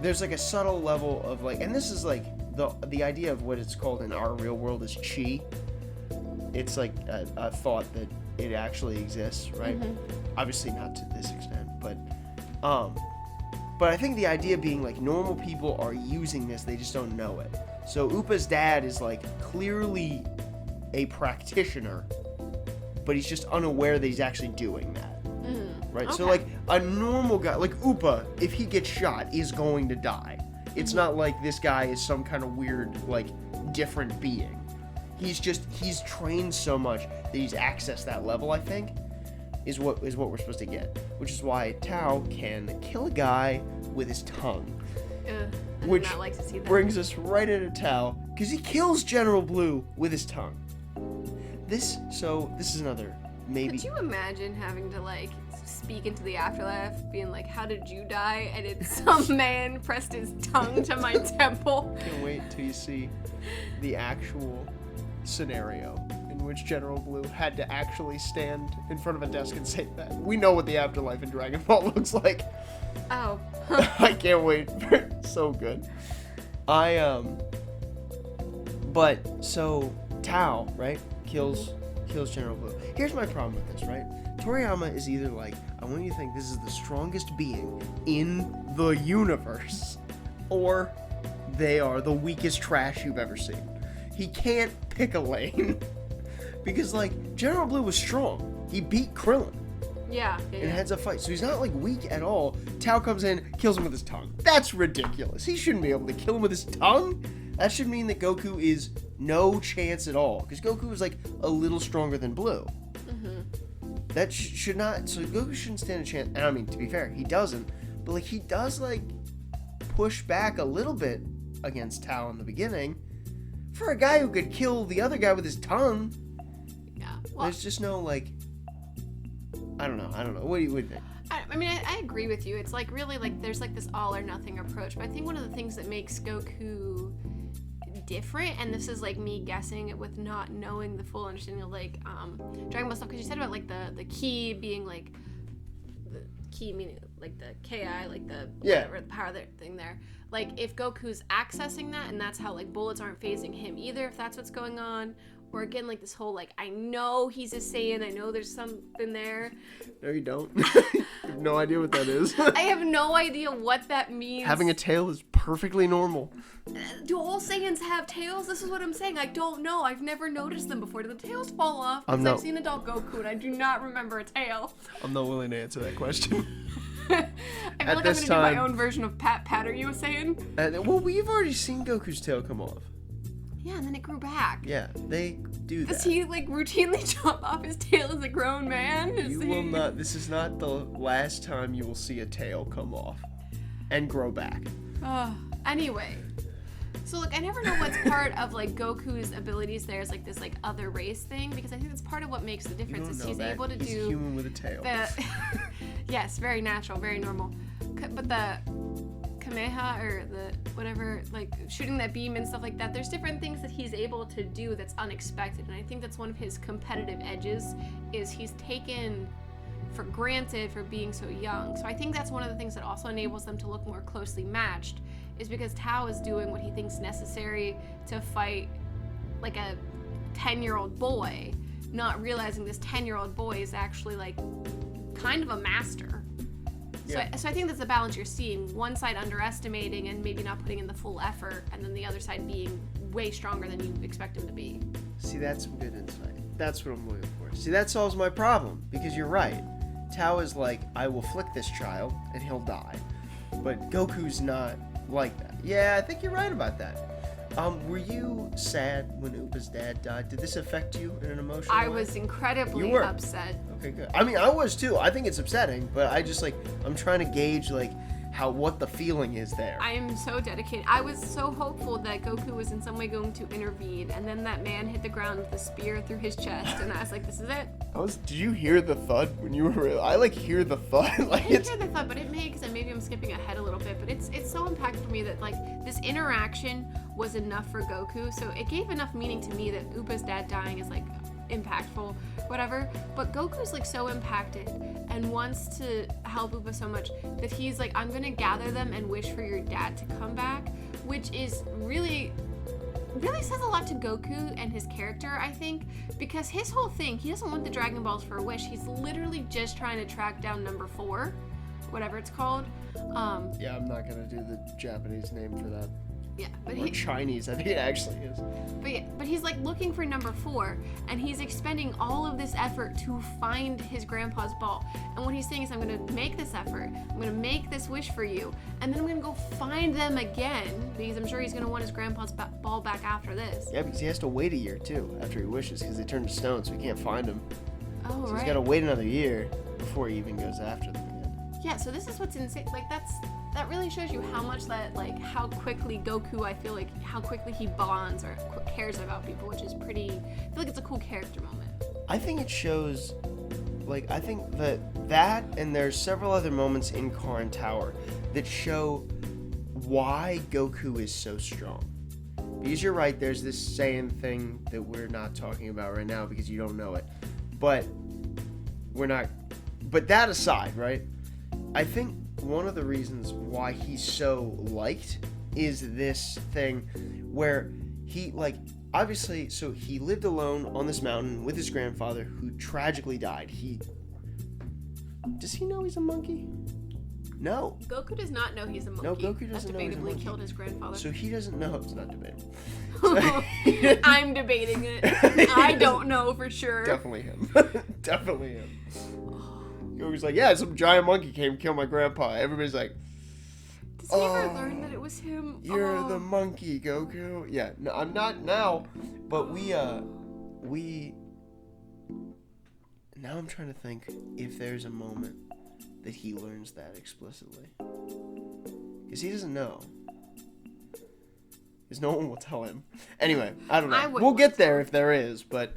there's like a subtle level of like, and this is like the idea of what it's called in our real world is chi. It's like a thought that it actually exists, right? Mm-hmm. Obviously not to this extent, but I think the idea being like normal people are using this, they just don't know it. So Upa's dad is like clearly a practitioner, but he's just unaware that he's actually doing that, right? Okay. So like a normal guy, like Upa, if he gets shot, is going to die. It's not like this guy is some kind of weird, like, different being. He's trained so much that he's accessed that level, I think, is what we're supposed to get. Which is why Tao can kill a guy with his tongue. Which like to see that. Brings us right into Tao, because he kills General Blue with his tongue. This is another, maybe. Could you imagine having to, like, speak into the afterlife, being like, how did you die? And it's some man pressed his tongue to my temple. Can't wait till you see the actual scenario in which General Blue had to actually stand in front of a desk and say that. We know what the afterlife in Dragon Ball looks like. Oh. I can't wait. So good. But so Tao, right, kills General Blue. Here's my problem with this, right? Toriyama is either like, I want you to think this is the strongest being in the universe, or they are the weakest trash you've ever seen. He can't pick a lane. Because, like, General Blue was strong. He beat Krillin. Yeah. In heads up fight. So he's not, like, weak at all. Tao comes in, kills him with his tongue. That's ridiculous. He shouldn't be able to kill him with his tongue. That should mean that Goku is no chance at all. Because Goku is, like, a little stronger than Blue. That should not... So Goku shouldn't stand a chance. And I mean, to be fair, he doesn't. But, like, he does, like, push back a little bit against Tao in the beginning. For a guy who could kill the other guy with his tongue. Yeah. Well, there's just no, like... I don't know. What do you think? I mean, I agree with you. It's, like, really, like, there's, like, this all-or-nothing approach. But I think one of the things that makes Goku different, and this is like me guessing it with not knowing the full understanding of like Dragon Ball stuff, because you said about like the ki being like the ki meaning like the ki, like the whatever, the power thing there. Like if Goku's accessing that, and that's how like bullets aren't phasing him either, if that's what's going on. Or again, like this whole like, I know he's a Saiyan, I know there's something there. No, you don't. You have no idea what that is. I have no idea what that means. Having a tail is perfectly normal. Do all Saiyans have tails? This is what I'm saying. I don't know. I've never noticed them before. Do the tails fall off? Because I've seen adult Goku and I do not remember a tail. I'm not willing to answer that question. I feel like I'm going to do my own version of Pat. Are you a Saiyan? Well, we've already seen Goku's tail come off. Yeah, and then it grew back. Yeah, they do that. Does he, like, routinely chop off his tail as a grown man? Will not. This is not the last time you will see a tail come off and grow back. Anyway. So, like, I never know what's part of, like, Goku's abilities there is, like, this, like, other race thing, because I think that's part of what makes the difference is he's able to do... He's a human with a tail. Yes, very natural, very normal. But the Kamehameha or the whatever, like shooting that beam and stuff like that. There's different things that he's able to do that's unexpected, and I think that's one of his competitive edges is he's taken for granted for being so young. So I think that's one of the things that also enables them to look more closely matched, is because Tao is doing what he thinks necessary to fight like a 10-year-old boy, not realizing this 10-year-old boy is actually like kind of a master. Yeah. So I think that's the balance you're seeing. One side underestimating and maybe not putting in the full effort, and then the other side being way stronger than you expect him to be. See, that's some good insight. That's what I'm looking for. See, that solves my problem, because you're right. Tao is like, I will flick this child and he'll die. But Goku's not like that. Yeah, I think you're right about that. Were you sad when Upa's dad died? Did this affect you in an emotional way? I was incredibly upset. Okay, good. I mean, I was too. I think it's upsetting, but I just I'm trying to gauge what the feeling is there. I am so dedicated. I was so hopeful that Goku was in some way going to intervene, and then that man hit the ground with a spear through his chest, and I was like, this is it. Did you hear the thud when you were? I hear the thud. I didn't hear the thud, but it makes, and maybe I'm skipping ahead a little bit, but it's so impactful for me that this interaction was enough for Goku, so it gave enough meaning to me that Upa's dad dying is impactful, whatever, but Goku's so impacted and wants to help Upa so much that he's like, I'm gonna gather them and wish for your dad to come back, which is really says a lot to Goku and his character, I think, because his whole thing, he doesn't want the Dragon Balls for a wish. He's literally just trying to track down number 4, whatever it's called. Yeah, I'm not gonna do the Japanese name for that. Yeah, but or Chinese, I think it actually is. But he's looking for number 4, and he's expending all of this effort to find his grandpa's ball. And what he's saying is, I'm gonna make this effort, I'm gonna make this wish for you, and then I'm gonna go find them again, because I'm sure he's gonna want his grandpa's ball back after this. Yeah, because he has to wait a year too after he wishes, because they turn to stone, so he can't find them. Oh, so right. He's gotta wait another year before he even goes after them again. Yeah, so this is what's insane. That really shows you how much how quickly Goku, I feel how quickly he bonds or cares about people, which is pretty, I feel it's a cool character moment. I think it shows, I think that and there's several other moments in Karn Tower that show why Goku is so strong. Because you're right, there's this saying thing that we're not talking about right now because you don't know it. But that aside, right? I think one of the reasons why he's so liked is this thing where he obviously, so he lived alone on this mountain with his grandfather who tragically died. Does he know he's a monkey? No. Goku does not know he's a monkey. No, Goku doesn't know he's a monkey. Debatably killed his grandfather. So he doesn't know. It's not debatable. I'm debating it. I don't know for sure. Definitely him. Definitely him. Goku's like, yeah, some giant monkey came and killed my grandpa. Everybody's like, does he ever learn that it was him? You're the monkey, Goku. Yeah, no, I'm not now, but now I'm trying to think if there's a moment that he learns that explicitly. Because he doesn't know. Because no one will tell him. Anyway, I don't know. We'll get there if there is, but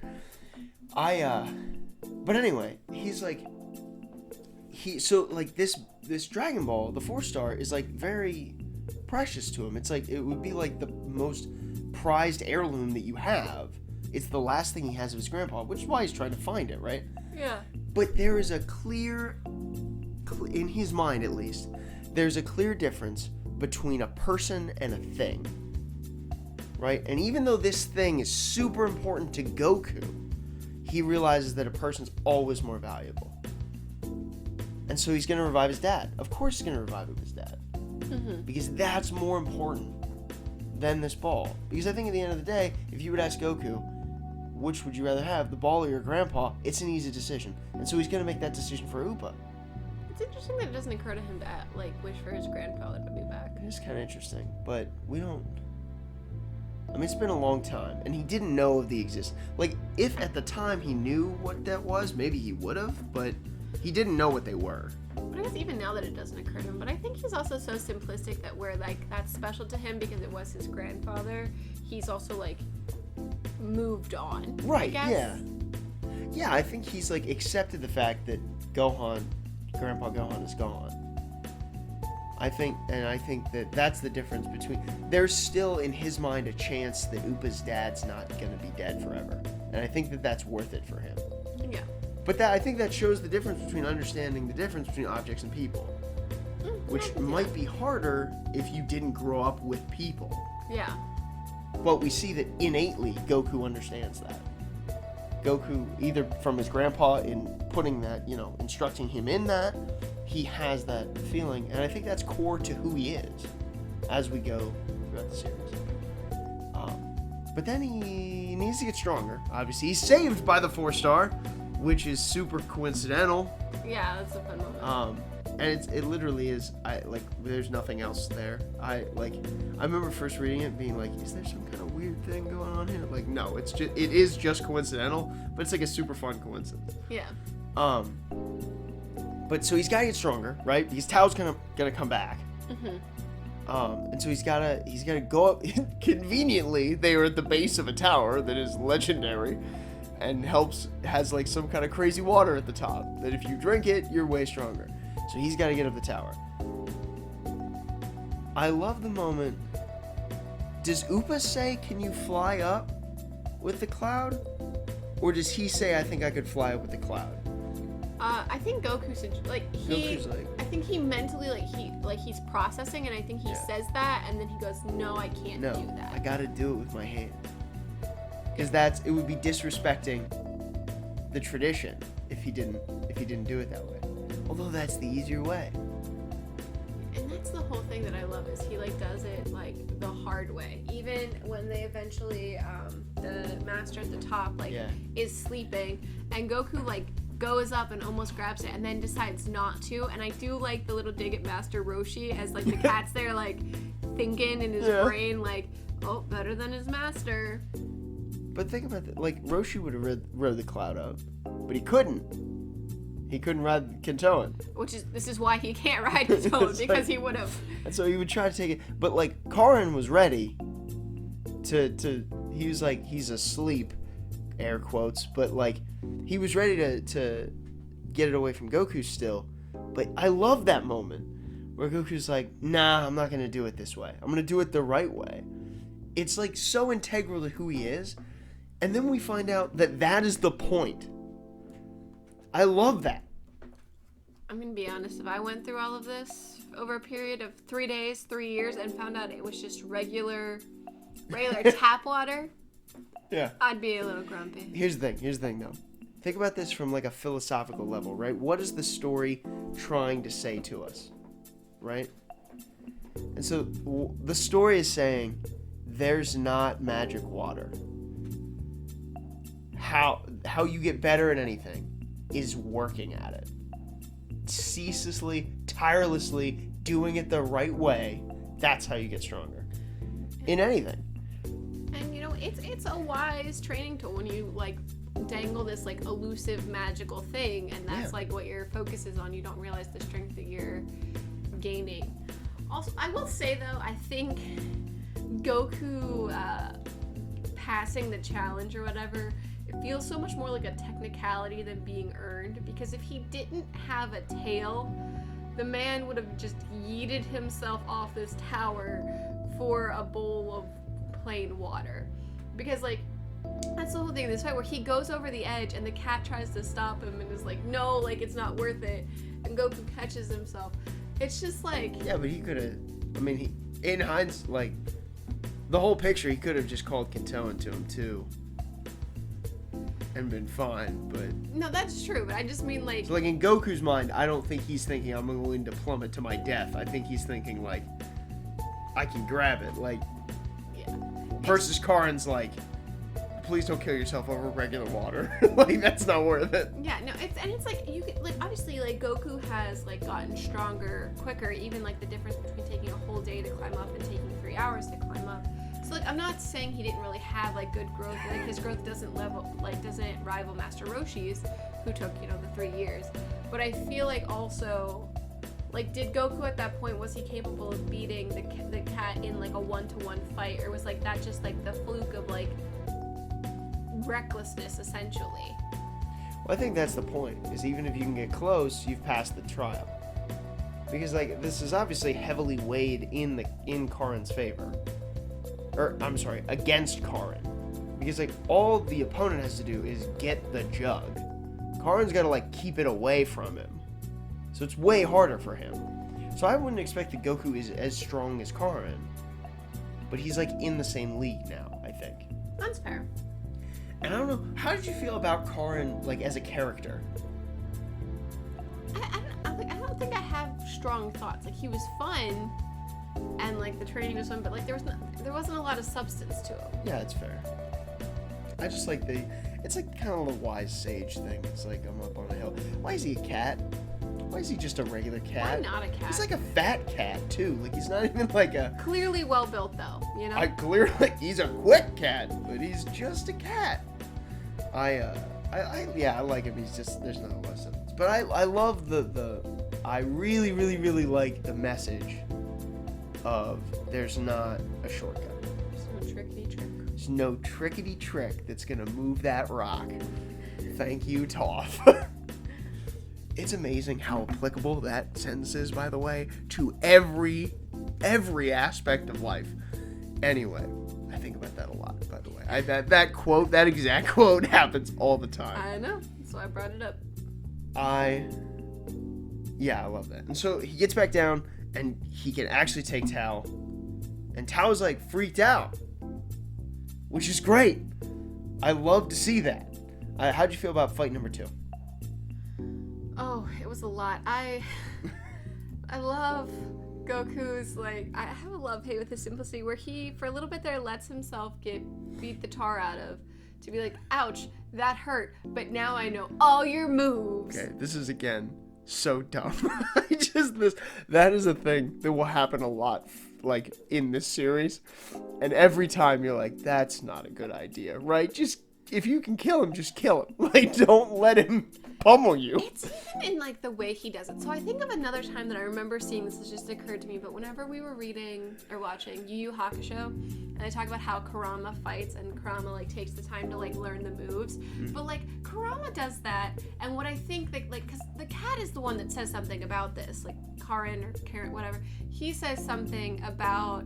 but anyway, he's this Dragon Ball, the 4-star, is very precious to him. It's it would be the most prized heirloom that you have. It's the last thing he has of his grandpa, which is why he's trying to find it, right? Yeah. But there is a in his mind at least, there's a clear difference between a person and a thing, right? And even though this thing is super important to Goku, he realizes that a person's always more valuable. And so he's going to revive his dad. Of course he's going to revive his dad. Mm-hmm. Because that's more important than this ball. Because I think at the end of the day, if you would ask Goku, which would you rather have, the ball or your grandpa, it's an easy decision. And so he's going to make that decision for Upa. It's interesting that it doesn't occur to him to wish for his grandfather to be back. It is kind of interesting, but we don't... I mean, it's been a long time, and he didn't know of the existence. If at the time he knew what that was, maybe he would have, but he didn't know what they were. But I guess even now that it doesn't occur to him, but I think he's also so simplistic that where that's special to him because it was his grandfather, he's also moved on. Right, I guess. yeah. Yeah, I think he's accepted the fact that Grandpa Gohan is gone. I think that that's the difference between. There's still in his mind a chance that Upa's dad's not gonna be dead forever, and I think that that's worth it for him. Yeah. But I think that shows the difference between understanding the difference between objects and people, which might be harder if you didn't grow up with people. Yeah. But we see that innately Goku understands that. Goku, either from his grandpa in putting that, instructing him in that, he has that feeling, and I think that's core to who he is as we go throughout the series. But then he needs to get stronger. Obviously, he's saved by the 4-star, which is super coincidental. Yeah, that's a fun moment. And it literally is. There's nothing else there. I remember first reading it, being like, is there some kind of weird thing going on here? Like, no, it is just coincidental, but it's like a super fun coincidence. Yeah. But so he's got to get stronger, right? Because Tao's gonna come back. Mm-hmm. And so he's gotta go up. Conveniently, they are at the base of a tower that is legendary, and has like some kind of crazy water at the top that if you drink it, you're way stronger. So he's got to get up the tower. I love the moment. Does Upa say, "Can you fly up with the cloud?" Or does he say, "I think I could fly up with the cloud"? I think Goku's like Goku's like, I think he mentally he's processing, and I think he says that, and then he goes, "No, I can't do that. I gotta do it with my hand." Because it would be disrespecting the tradition if he didn't do it that way. Although that's the easier way. And that's the whole thing that I love is he does it the hard way. Even when they eventually the master at the top is sleeping, and Goku goes up and almost grabs it and then decides not to. And I do like the little dig at Master Roshi as the cat's there thinking in his brain oh, better than his master. But think about that. Roshi would have rode the cloud up, but he couldn't. He couldn't ride Kentoan. This is why he can't ride Kentoan, because he would have. And so he would try to take it, but Karin was ready to he was he's asleep, air quotes, but he was ready to get it away from Goku still. But I love that moment where Goku's nah, I'm not gonna do it this way. I'm gonna do it the right way. It's so integral to who he is. And then we find out that is the point. I love that. I'm going to be honest. If I went through all of this over a period of 3 days, 3 years, and found out it was just regular tap water, I'd be a little grumpy. Here's the thing, though. Think about this from a philosophical level, right? What is the story trying to say to us, right? And so the story is saying there's not magic water. How you get better at anything is working at it. Ceaselessly, tirelessly, doing it the right way. That's how you get stronger. In anything. And it's a wise training tool when you dangle this elusive magical thing, and that's what your focus is on. You don't realize the strength that you're gaining. Also, I will say though, I think Goku passing the challenge or whatever, it feels so much more like a technicality than being earned, because if he didn't have a tail, the man would have just yeeted himself off this tower for a bowl of plain water. Because that's the whole thing of this fight, where he goes over the edge and the cat tries to stop him and is no, it's not worth it, and Goku catches himself. It's just yeah, but he could have, in hindsight, the whole picture, he could have just called Kentoan to him too and been fine. But no, that's true, but I just mean so in Goku's mind, I don't think he's thinking I'm going to plummet to my death. I think he's thinking I can grab it, versus Karin's please don't kill yourself over regular water. That's not worth it. Yeah, no, it's you could obviously Goku has gotten stronger quicker, even the difference between taking a whole day to climb up and taking 3 hours to climb up. So I'm not saying he didn't really have good growth. His growth doesn't rival Master Roshi's, who took the 3 years. But I feel also did Goku at that point, was he capable of beating the cat in a 1-to-1 fight, or was that just the fluke of recklessness essentially? Well, I think that's the point, is even if you can get close, you've passed the trial. Because like this is obviously heavily weighed in Karin's favor. Or I'm sorry, against Karin. Because like all the opponent has to do is get the jug. Karin's got to like keep it away from him. So it's way harder for him. So I wouldn't expect that Goku is as strong as Karin. But he's like in the same league now, I think. That's fair. And I don't know, how did you feel about Karin like as a character? I don't think I have strong thoughts. Like he was fun, and like the training was fun, but like there wasn't a lot of substance to him. Yeah, it's fair. I just like it's like kind of the wise sage thing. It's like I'm up on a hill. Why is he a cat? Why is he just a regular cat? Why not a cat? He's like a fat cat too. Like he's not even like a. Clearly well built though, you know. Clearly he's a quick cat, but he's just a cat. I like him. He's just there's not a lot of substance. But I love I really like the message of there's not a shortcut. There's no trickety trick. There's no trickety trick that's gonna move that rock. Thank you, Toph. It's amazing how applicable that sentence is, by the way, to every aspect of life. Anyway, I think about that a lot, by the way. That exact quote happens all the time. I know, so I brought it up. I love that. And so he gets back down, and he can actually take Tao. And Tao's like freaked out, which is great. I love to see that. How'd you feel about fight number 2? Oh, it was a lot. I love Goku's, like, I have a love-hate with his simplicity where he, for a little bit there, lets himself get beat the tar out of to be like, ouch, that hurt, but now I know all your moves. Okay, this is, again, so dumb. That is a thing that will happen a lot, like, in this series. And every time you're like, that's not a good idea, right? Just, if you can kill him, just kill him. Like, don't let him pummel you. It's even in like the way he does it. So I think of another time that I remember seeing this. Has just occurred to me. But whenever we were reading or watching Yu Yu Hakusho, and they talk about how Kurama fights, and Kurama like takes the time to like learn the moves. Mm-hmm. But like Kurama does that, and what I think that like because the cat is the one that says something about this, like Karin or Karen, whatever. He says something about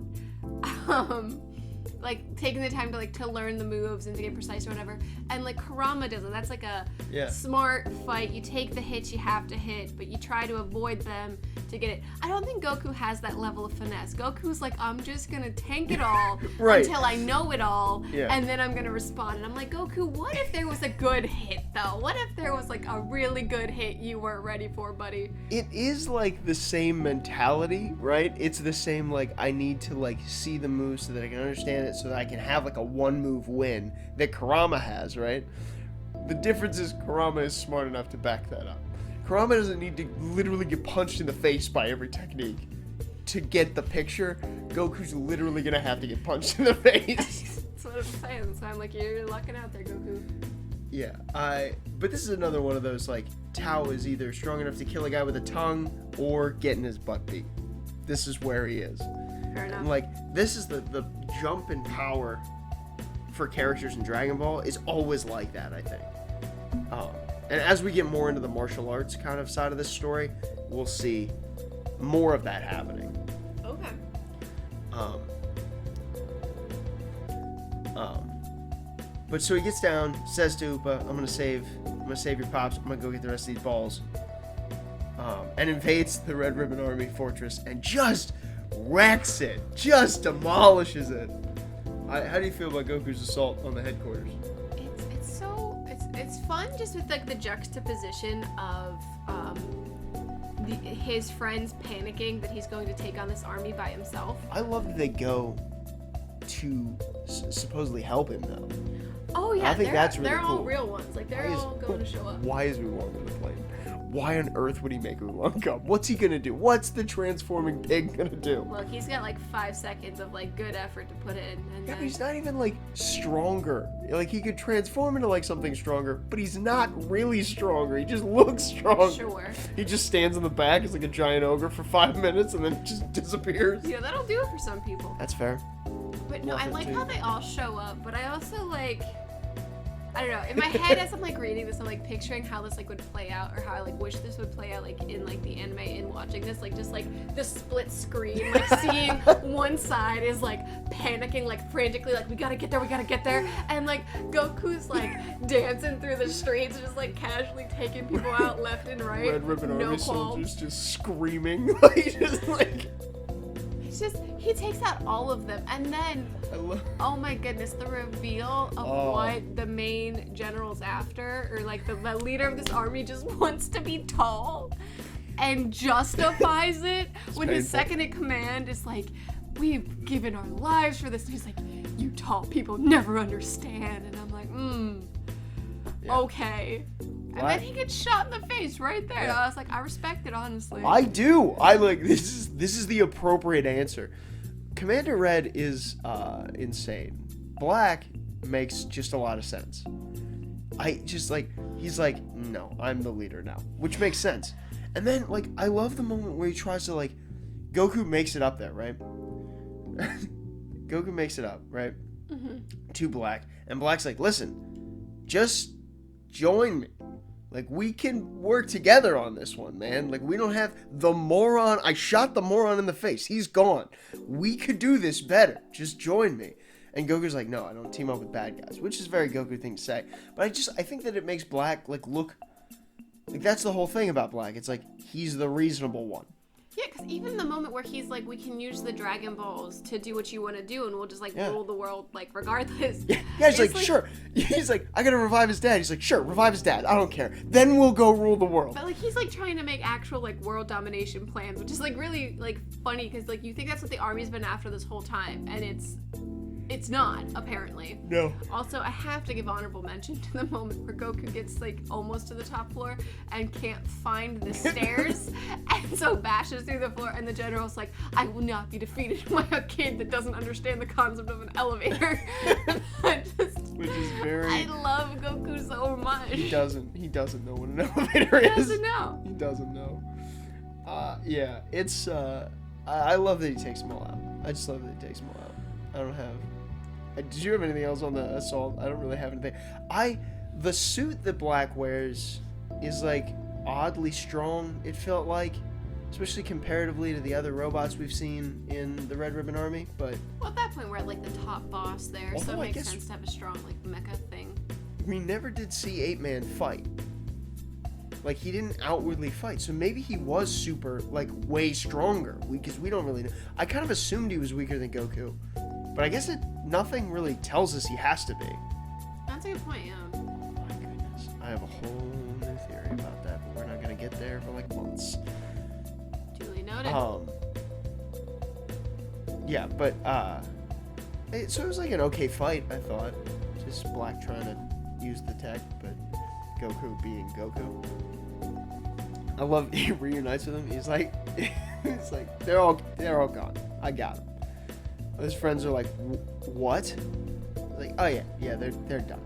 like taking the time to like to learn the moves and to get precise or whatever, and like Kurama does it. That's like a smart fight. You take the hits you have to hit, but you try to avoid them to get it. I don't think Goku has that level of finesse. Goku's like, I'm just gonna tank it all right. until I know it all, and then I'm gonna respond. And I'm like, Goku, what if there was a good hit though? What if there was like a really good hit you weren't ready for, buddy? It is like the same mentality, right? It's the same like I need to like see the move so that I can understand it, so that I can have like a one move win that Kurama has, right? The difference is Kurama is smart enough to back that up. Kurama doesn't need to literally get punched in the face by every technique to get the picture. Goku's literally gonna have to get punched in the face. That's what I'm saying. So I'm like, you're lucking out there, Goku. Yeah, but this is another one of those like Tao is either strong enough to kill a guy with a tongue or getting his butt beat. This is where he is. Fair enough. And like this is the jump in power for characters in Dragon Ball is always like that, I think. And as we get more into the martial arts kind of side of this story, we'll see more of that happening. Okay. But so he gets down, says to Upa, I'm gonna save your pops, I'm gonna go get the rest of these balls. And invades the Red Ribbon Army fortress and just wrecks it, just demolishes it. How do you feel about Goku's assault on the headquarters? It's fun just with like the juxtaposition of his friends panicking that he's going to take on this army by himself. I love that they go to supposedly help him though. Oh yeah, I think that's really they're cool. all real ones. Like they're all going to show up. Why is Oolong in the plane? Why on earth would he make Oolong come? What's he gonna do? What's the transforming pig gonna do? Look, he's got like 5 seconds of like good effort to put in. And yeah, but he's not even like stronger. Like he could transform into like something stronger, but he's not really stronger. He just looks strong. Sure. He just stands in the back as like a giant ogre for 5 minutes and then just disappears. Yeah, that'll do it for some people. That's fair. But no, I like how they all show up, but I also like I don't know. In my head, as I'm like reading this, I'm like picturing how this like would play out, or how I like wish this would play out like in like the anime. In watching this, like just like the split screen, like seeing one side is like panicking, like frantically, like we gotta get there, and like Goku's like dancing through the streets, just like casually taking people out left and right. Red Ribbon no Army qualms. soldiers just screaming, like just like. It's just he takes out all of them, and then oh my goodness, the reveal of what the main general's after, or like the leader of this army just wants to be tall and justifies it when his second in command is like, we've given our lives for this, and he's like, you tall people never understand, and I'm like, okay. And then he gets shot in the face right there. Yeah. I was like, I respect it, honestly. I do. I like this is the appropriate answer. Commander Red is insane. Black makes just a lot of sense. I just like he's like, no, I'm the leader now, which makes sense. And then like I love the moment where he tries to like Goku makes it up there, right? Goku makes it up, right? To Black, and Black's like, listen, just join me. Like, we can work together on this one, man. Like, we don't have the moron. I shot the moron in the face. He's gone. We could do this better. Just join me. And Goku's like, no, I don't team up with bad guys, which is a very Goku thing to say. But I think that it makes Black, like, look, like, that's the whole thing about Black. It's like, he's the reasonable one. Yeah, because even the moment where he's like, we can use the Dragon Balls to do what you want to do, and we'll just, like, rule the world, like, regardless. Yeah, he's like, sure. He's like, I gotta revive his dad. He's like, sure, revive his dad. I don't care. Then we'll go rule the world. But, like, he's, like, trying to make actual, like, world domination plans, which is, like, really, like, funny, because, like, you think that's what the army's been after this whole time, and it's not, apparently. No. Also, I have to give honorable mention to the moment where Goku gets, like, almost to the top floor and can't find the stairs, and so bashes through the floor, and the general's like, I will not be defeated by a kid that doesn't understand the concept of an elevator. Which is very... I love Goku so much. He doesn't know what an elevator is. He doesn't know. He doesn't know. Yeah, it's, I love that he takes them all out. I just love that he takes them all out. I don't have... Did you have anything else on the assault? I don't really have anything. The suit that Black wears is, like, oddly strong, it felt like. Especially comparatively to the other robots we've seen in the Red Ribbon Army, but... Well, at that point, we're at, like, the top boss there, so it makes sense to have a strong, like, mecha thing. We never did see 8-Man fight. Like, he didn't outwardly fight, so maybe he was super, like, way stronger, because we don't really know. I kind of assumed he was weaker than Goku. But I guess nothing really tells us he has to be. That's a good point, yeah. Oh my goodness. I have a whole new theory about that, but we're not going to get there for like months. Duly noted. Yeah, but, so it was like an okay fight, I thought. Just Black trying to use the tech, but Goku being Goku. I love, he reunites with him. He's like, they're all gone. I got them. His friends are like, what? Like, oh yeah, they're done.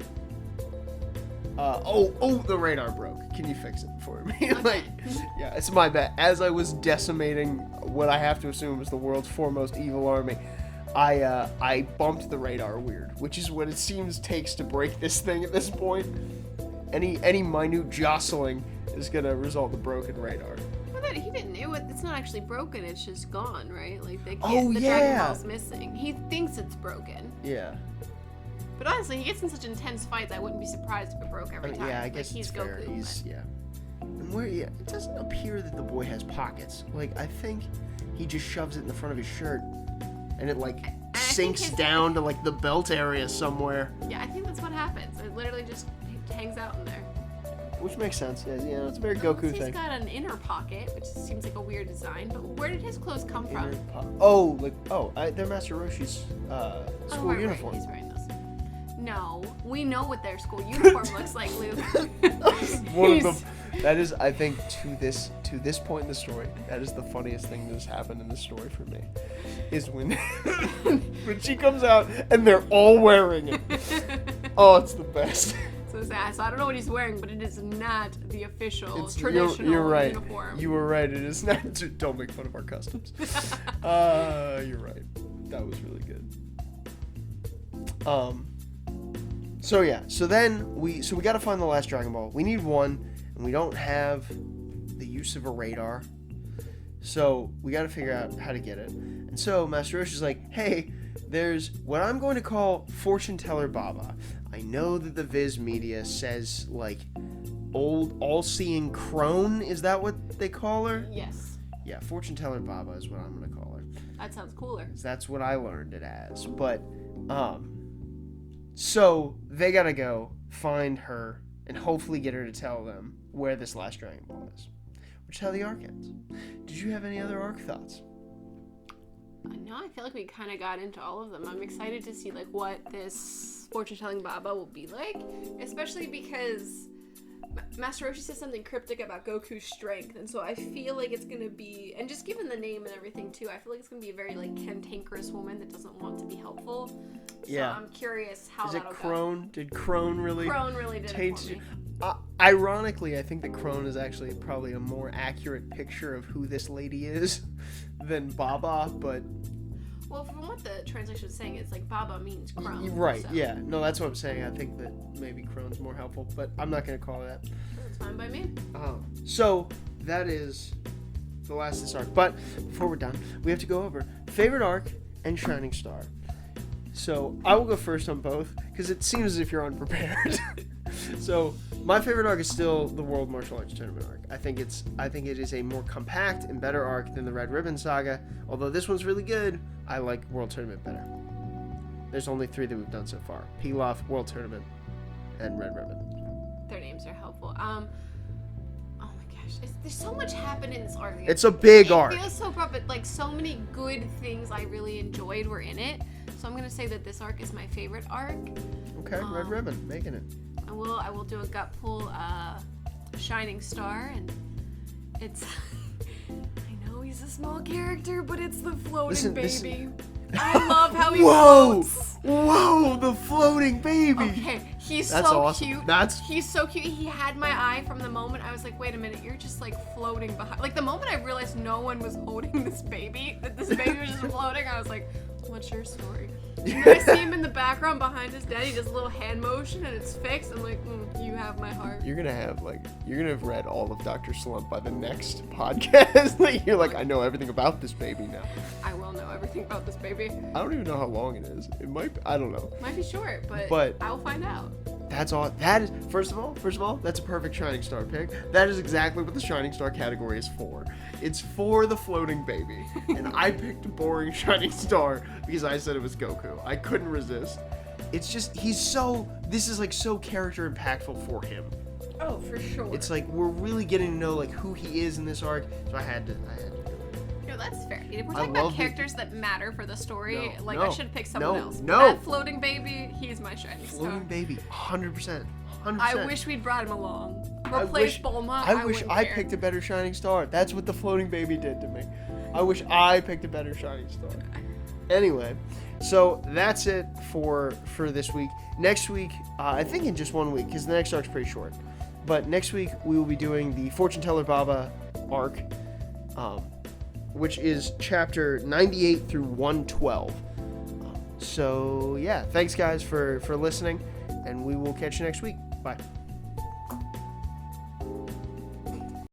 The radar broke. Can you fix it for me? Like, yeah, it's my bad. As I was decimating what I have to assume is the world's foremost evil army, I bumped the radar weird, which is what it seems takes to break this thing at this point. Any minute jostling is gonna result in broken radar. He didn't know it. It's not actually broken. It's just gone, right? Like they can't. The Dragon Ball's missing. He thinks it's broken. Yeah. But honestly, he gets in such intense fights. I wouldn't be surprised if it broke every time. Yeah, I guess he's fair. Goku. And it doesn't appear that the boy has pockets. Like I think he just shoves it in the front of his shirt, and it like sinks down to like the belt area somewhere. Yeah, I think that's what happens. It literally just hangs out in there. Which makes sense. Yeah, it's a very Goku thing. He's got an inner pocket, which seems like a weird design, but where did his clothes come from? They're Master Roshi's school uniform. Right. He's wearing those. No, we know what their school uniform looks like, Luke. That is, I think, to this point in the story, that is the funniest thing that has happened in the story for me, is when when she comes out and they're all wearing it. Oh, it's the best. So I don't know what he's wearing, but it is not the official traditional you're right. uniform. You were right. It is not. Don't make fun of our customs. You're right. That was really good. So yeah, so we got to find the last Dragon Ball. We need one, and we don't have the use of a radar. So we got to figure out how to get it. And so Master Roshi's like, hey, there's what I'm going to call Fortune Teller Baba. I know that the Viz media says, like, old all-seeing crone. Is that what they call her? Yes. Yeah, Fortune Teller Baba is what I'm going to call her. That sounds cooler. That's what I learned it as. But, so they got to go find her and hopefully get her to tell them where this last Dragon Ball is. Which is how the arc ends. Did you have any other arc thoughts? No, I feel like we kind of got into all of them. I'm excited to see, like, what this fortune-telling Baba will be like, especially because Master Roshi says something cryptic about Goku's strength, and so I feel like it's going to be, and just given the name and everything, too, I feel like it's going to be a very, like, cantankerous woman that doesn't want to be helpful. Yeah. So I'm curious how that'll go. Crone? Did Crone really... Crone really did it for me. Ironically, I think that Crone is actually probably a more accurate picture of who this lady is than Baba, but... Well, from what the translation is saying, it's like Baba means crone. Right, so. yeah. No, that's what I'm saying. I think that maybe Crone's more helpful, but I'm not going to call it that. That's fine by me. So, that is the last of this arc. But before we're done, we have to go over favorite arc and Shining Star. So, I will go first on both, because it seems as if you're unprepared. So, my favorite arc is still the World Martial Arts Tournament arc. I think it is a more compact and better arc than the Red Ribbon Saga. Although this one's really good, I like World Tournament better. There's only 3 that we've done so far: Pilaf, World Tournament, and Red Ribbon. Their names are helpful. Oh my gosh, there's so much happened in this arc. It's a big arc. It feels so broad, but like so many good things I really enjoyed were in it. So I'm gonna say that this arc is my favorite arc. Okay, Red Ribbon, making it. I will do a gut pull, Shining Star, and it's. I know he's a small character, but it's the floating baby. I love how he floats. Whoa, the floating baby. Okay, he's That's so awesome. cute. He's so cute. He had my eye from the moment I was like, wait a minute, you're just like floating behind. Like the moment I realized no one was holding this baby, that this baby was just floating, I was like, what's your story? And then I see him in the background behind his dad. He does a little hand motion and it's fixed. I'm like, you have my heart. You're gonna have read all of Dr. Slump by the next podcast. You're like, I know everything about this baby now. I will know everything about this baby. I don't even know how long it is. It might be, I don't know. Might be short, but I will find out. That's all. That is first of all, that's a perfect Shining Star pick. That is exactly what the Shining Star category is for. It's for the floating baby. And I picked a boring Shining Star because I said it was Goku. I couldn't resist. It's just this is like so character impactful for him. Oh, for sure. It's like we're really getting to know like who he is in this arc. So I had to do it. No, that's fair. If we're talking about characters that matter for the story, I should pick someone else. No. That floating baby, he's my Shining Star. Floating baby, 100%. I wish we'd brought him along. Replace Bulma. I wish I picked a better Shining Star. That's what the floating baby did to me. I wish I picked a better Shining Star. Anyway, so that's it for this week. Next week, I think in just 1 week, because the next arc's pretty short. But next week, we will be doing the Fortune Teller Baba arc, which is chapter 98 through 112. So, yeah, thanks, guys, for listening, and we will catch you next week. Bye.